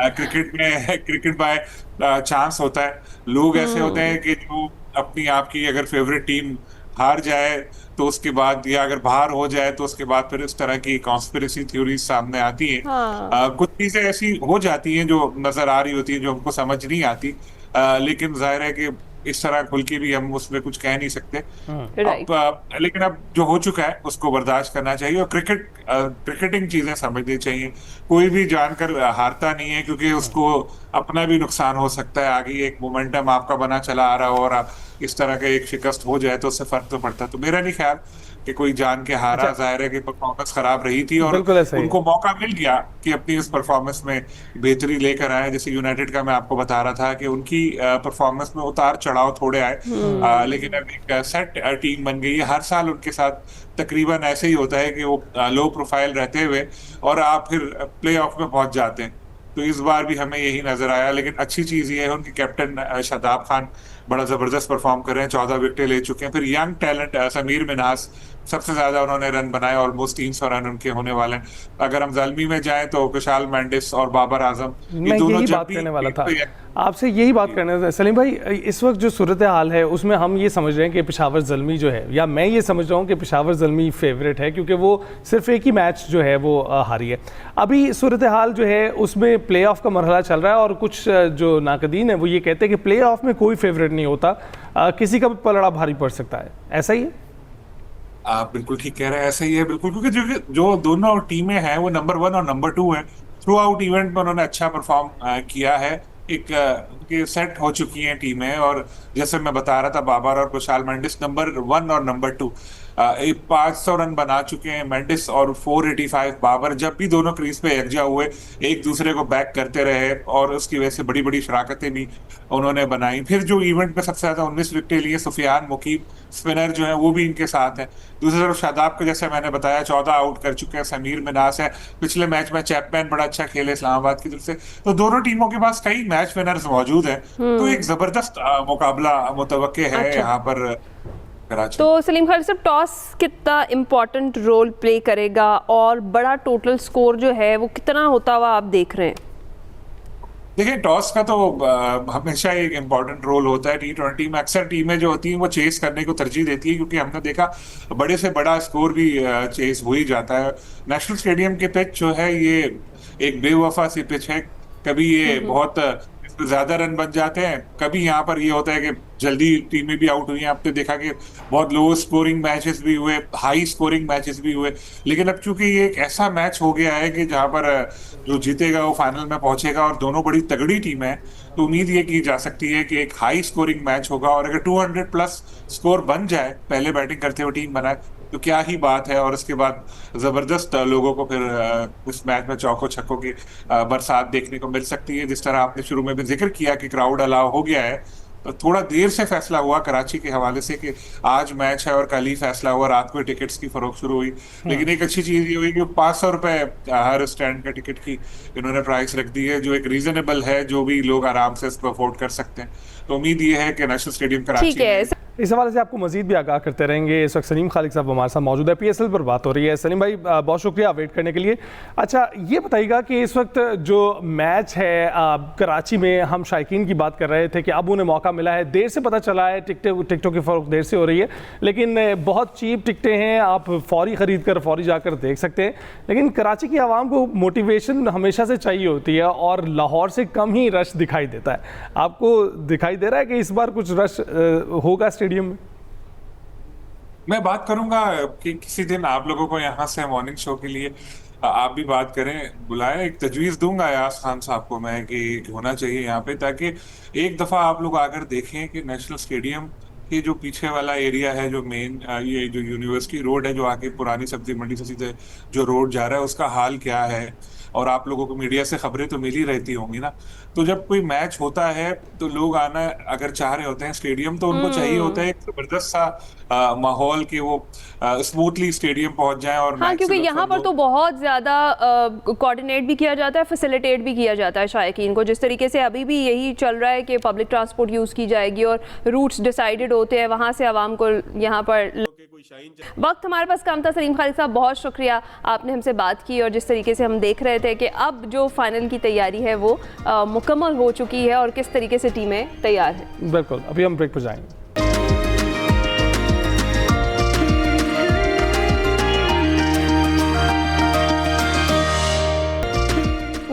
क्रिकेट बाय चांस होता है। लोग ऐसे होते हैं कि जो अपनी आपकी अगर फेवरेट टीम हार जाए तो उसके बाद, या अगर बाहर हो जाए तो उसके बाद फिर इस तरह की कॉन्स्पिरेसी थ्योरीज सामने आती हैं। कुछ चीजें ऐसी हो जाती हैं जो नजर आ रही होती हैं, जो हमको समझ नहीं आती, लेकिन जाहिर है कि इस तरह खुल के भी हम उसमें कुछ कह नहीं सकते। राइट। लेकिन अब जो हो चुका है उसको बर्दाश्त करना चाहिए और क्रिकेटिंग चीजें समझनी चाहिए। कोई भी जानकर हारता नहीं है, क्योंकि उसको अपना भी नुकसान हो सकता है। आगे एक मोमेंटम आपका बना चला आ रहा हो और इस तरह का एक शिकस्त हो जाए तो उससे फर्क तो पड़ता है। तो मेरा नहीं ख्याल कि कोई जान के हारा। जाहिर है कि परफॉर्मेंस खराब रही थी और उनको मौका मिल गया कि अपनी इस परफॉर्मेंस में बेहतरी लेकर आए। जैसे यूनाइटेड का मैं आपको बता रहा था कि उनकी परफॉर्मेंस में उतार चढ़ाव थोड़े आए, लेकिन अब एक सेट टीम बन गई है। हर साल उनके साथ तकरीबन ऐसे ही होता है कि वो लो प्रोफाइल रहते हुए और आप फिर प्ले ऑफ में पहुंच जाते हैं। तो इस बार भी हमें यही नजर आया। लेकिन अच्छी चीज ये है उनके कैप्टन शादाब खान बड़ा जबरदस्त परफॉर्म कर रहे हैं, 14 विकेटें ले चुके हैं। फिर यंग टैलेंट समीर मिन्हास सबसे ज्यादा उन्होंने रन बनाए, ऑलमोस्ट 300 रन उनके होने वाले हैं। अगर हम ज़ल्मी में जाएं तो कुशाल मेंडिस और बाबर आजम, मैं यही बात करने वाला था, आपसे यही बात करने था सलीम भाई। इस वक्त जो सूरत हाल है उसमें हम ये समझ रहे हैं कि पेशावर ज़ल्मी जो है, या मैं ये समझ रहा हूँ कि पेशावर ज़ल्मी फेवरेट है, क्योंकि वो सिर्फ एक ही मैच जो है वो हारी है। अभी सूरत हाल जो है उसमें प्ले ऑफ का मरहला चल रहा है और कुछ जो नाकदीन है वो ये कहते हैं कि प्ले ऑफ में कोई फेवरेट नहीं होता, किसी का भी पलड़ा भारी पड़ सकता है। ऐसा ही है? आप बिल्कुल ठीक कह रहे हैं, ऐसा ही है बिल्कुल। क्योंकि जो दोनों टीमें हैं वो नंबर 1 और नंबर 2 है। थ्रू आउट इवेंट में उन्होंने अच्छा परफॉर्म किया है। एक उनके सेट हो चुकी हैं टीमें, और जैसे मैं बता रहा था बाबर और कुशाल मेंडिस नंबर 1 और नंबर 2 500 रन बना चुके हैं मेंडिस और 485 बाबर। जब भी दोनों क्रीज पे यकजा हुए एक दूसरे को बैक करते रहे और उसकी वजह से बड़ी बड़ी शराकतें भी उन्होंने बनाई। फिर जो इवेंट में सबसे ज्यादा 19 विकेटें लिए सुफियान मुकीम स्पिनर जो है वो भी इनके साथ है। दूसरी तरफ शादाब को जैसे मैंने बताया 14 आउट कर चुके हैं। समीर मिन्हास है, पिछले मैच में चैपमैन बड़ा अच्छा खेले इस्लामाबाद की तरफ से। तो दोनों टीमों के पास कई मैच विनर्स मौजूद हैं, तो एक जबरदस्त मुकाबला मुतवक्के है यहाँ पर कराची। तो सलीम खालिद साहब, टॉस कितना इम्पोर्टेंट रोल प्ले करेगा और बड़ा टोटल स्कोर जो है वो कितना होता हुआ आप देख रहे हैं? देखिए, टॉस का तो हमेशा एक इम्पॉर्टेंट रोल होता है। T20 में अक्सर टीमें जो होती हैं वो चेस करने को तरजीह देती है, क्योंकि हमने देखा बड़े से बड़ा स्कोर भी चेस हो ही जाता है। नेशनल स्टेडियम के पिच जो है ये एक बेवफा सी पिच है। कभी ये बहुत ज्यादा रन बन जाते हैं, कभी यहाँ पर ये होता है कि जल्दी टीमें भी आउट हुई हैं। आपने देखा कि बहुत लो स्कोरिंग मैचेस भी हुए, हाई स्कोरिंग मैचेस भी हुए। लेकिन अब चूंकि ये एक ऐसा मैच हो गया है कि जहाँ पर जो जीतेगा वो फाइनल में पहुंचेगा और दोनों बड़ी तगड़ी टीम है, तो उम्मीद ये की जा सकती है कि एक हाई स्कोरिंग मैच होगा। और अगर 200 प्लस स्कोर बन जाए, पहले बैटिंग करते हुए टीम बनाए, तो क्या ही बात है। और उसके बाद जबरदस्त लोगों को फिर इस मैच में चौकों छक्कों की बरसात देखने को मिल सकती है। जिस तरह आपने शुरू में भी जिक्र किया कि क्राउड अलाउ हो गया है, तो थोड़ा देर से फैसला हुआ कराची के हवाले से कि आज मैच है और कल ही फैसला हुआ। रात को टिकट्स की फरोख्त शुरू हुई, लेकिन एक अच्छी चीज ये हुई कि 500 रुपए हर स्टैंड का टिकट की इन्होंने प्राइस रख दी है, जो एक रीजनेबल है, जो भी लोग आराम से इसको अफोर्ड कर सकते हैं। तो उम्मीद ये है कि नेशनल स्टेडियम कराची इस हवाले से आपको मजीद भी आगाह करते रहेंगे। इस वक्त सलीम खालिद साहब हमारे साथ मौजूद है, PSL पर बात हो रही है। सलीम भाई बहुत शुक्रिया वेट करने के लिए। अच्छा, ये बताइएगा कि इस वक्त जो मैच है कराची में, हम शायकीन की बात कर रहे थे कि अब उन्हें मौका मिला है। देर से पता चला है, टिकटों की फरोख्त देर से हो रही है, लेकिन बहुत चीप टिकटें हैं, आप फौरी ख़रीद कर फौरी जाकर देख सकते हैं। लेकिन कराची की आवाम को मोटिवेशन हमेशा से चाहिए होती है और लाहौर से कम ही रश दिखाई देता है। आपको दिखाई दे रहा है कि इस बार कुछ रश होगा स्टेडियम में? मैं बात करूंगा कि किसी दिन आप लोगों को यहाँ से मॉर्निंग शो के लिए आप भी बात करें, बुलाएं। एक तजवीज़ दूंगा यास खान साहब को मैं कि होना चाहिए यहाँ पे, ताकि एक दफ़ा आप लोग आकर देखें कि नेशनल स्टेडियम के जो पीछे वाला एरिया है, जो मेन ये जो यूनिवर्सिटी रोड है, जो आके पुरानी सब्जी मंडी से सीधे जो रोड जा रहा है, उसका हाल क्या है। और आप लोगों को मीडिया से खबरें तो मिल ही रहती होंगी ना। तो जब कोई मैच होता है तो लोग आना अगर चाह रहे होते हैं स्टेडियम, तो उनको चाहिए होता है एक जबरदस्त सा माहौल कि वो स्मूथली स्टेडियम पहुंच जाएं। और हाँ, क्योंकि यहाँ पर तो बहुत ज़्यादा कोऑर्डिनेट भी किया जाता है, फैसिलिटेट भी किया जाता है शायकीन को। जिस तरीके से अभी भी यही चल रहा है कि पब्लिक ट्रांसपोर्ट यूज़ की जाएगी और रूट्स डिसाइडेड होते हैं, वहाँ से आवाम को यहाँ पर। वक्त हमारे पास कम था। सलीम खालिद साहब, बहुत शुक्रिया, आपने हमसे बात की। और जिस तरीके से हम देख रहे थे कि अब जो फाइनल की तैयारी है वो मुकम्मल हो चुकी है और किस तरीके से टीमें तैयार हैं। बिल्कुल, अभी हम ब्रेक पर जाएंगे।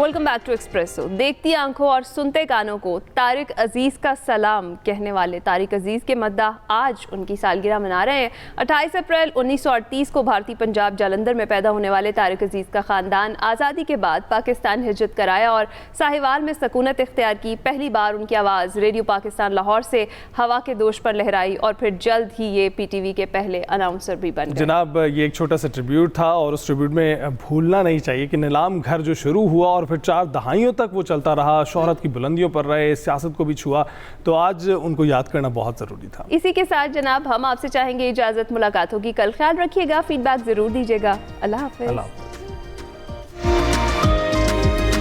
Welcome back to Expresso. देखती आंखों और सुनते कानों को तारिक अजीज का सलाम कहने वाले तारिक अजीज के मद्दा आज उनकी सालगिरह मना रहे हैं। 28 अप्रैल 1938 को भारतीय पंजाब जालंधर में पैदा होने वाले तारिक अजीज का खानदान आज़ादी के बाद पाकिस्तान हिजरत कराया और साहिवाल में सकूनत इख्तियार की। पहली बार उनकी आवाज़ रेडियो पाकिस्तान लाहौर से हवा के दोष पर लहराई और फिर जल्द ही ये PTV के पहले अनाउंसर भी बन गए। जनाब, ये एक छोटा सा ट्रिब्यूट था और उस ट्रिब्यूट में भूलना नहीं चाहिए कि नीलाम घर जो शुरू हुआ और फिर 4 दहाइयों तक वो चलता रहा, शोहरत की बुलंदियों पर रहे, सियासत को भी छुआ, तो आज उनको याद करना बहुत ज़रूरी था। इसी के साथ जनाब हम आपसे चाहेंगे इजाज़त, मुलाकात होगी कल। ख्याल रखिएगा, फीडबैक ज़रूर दीजिएगा। अल्लाह हाफ़िज़।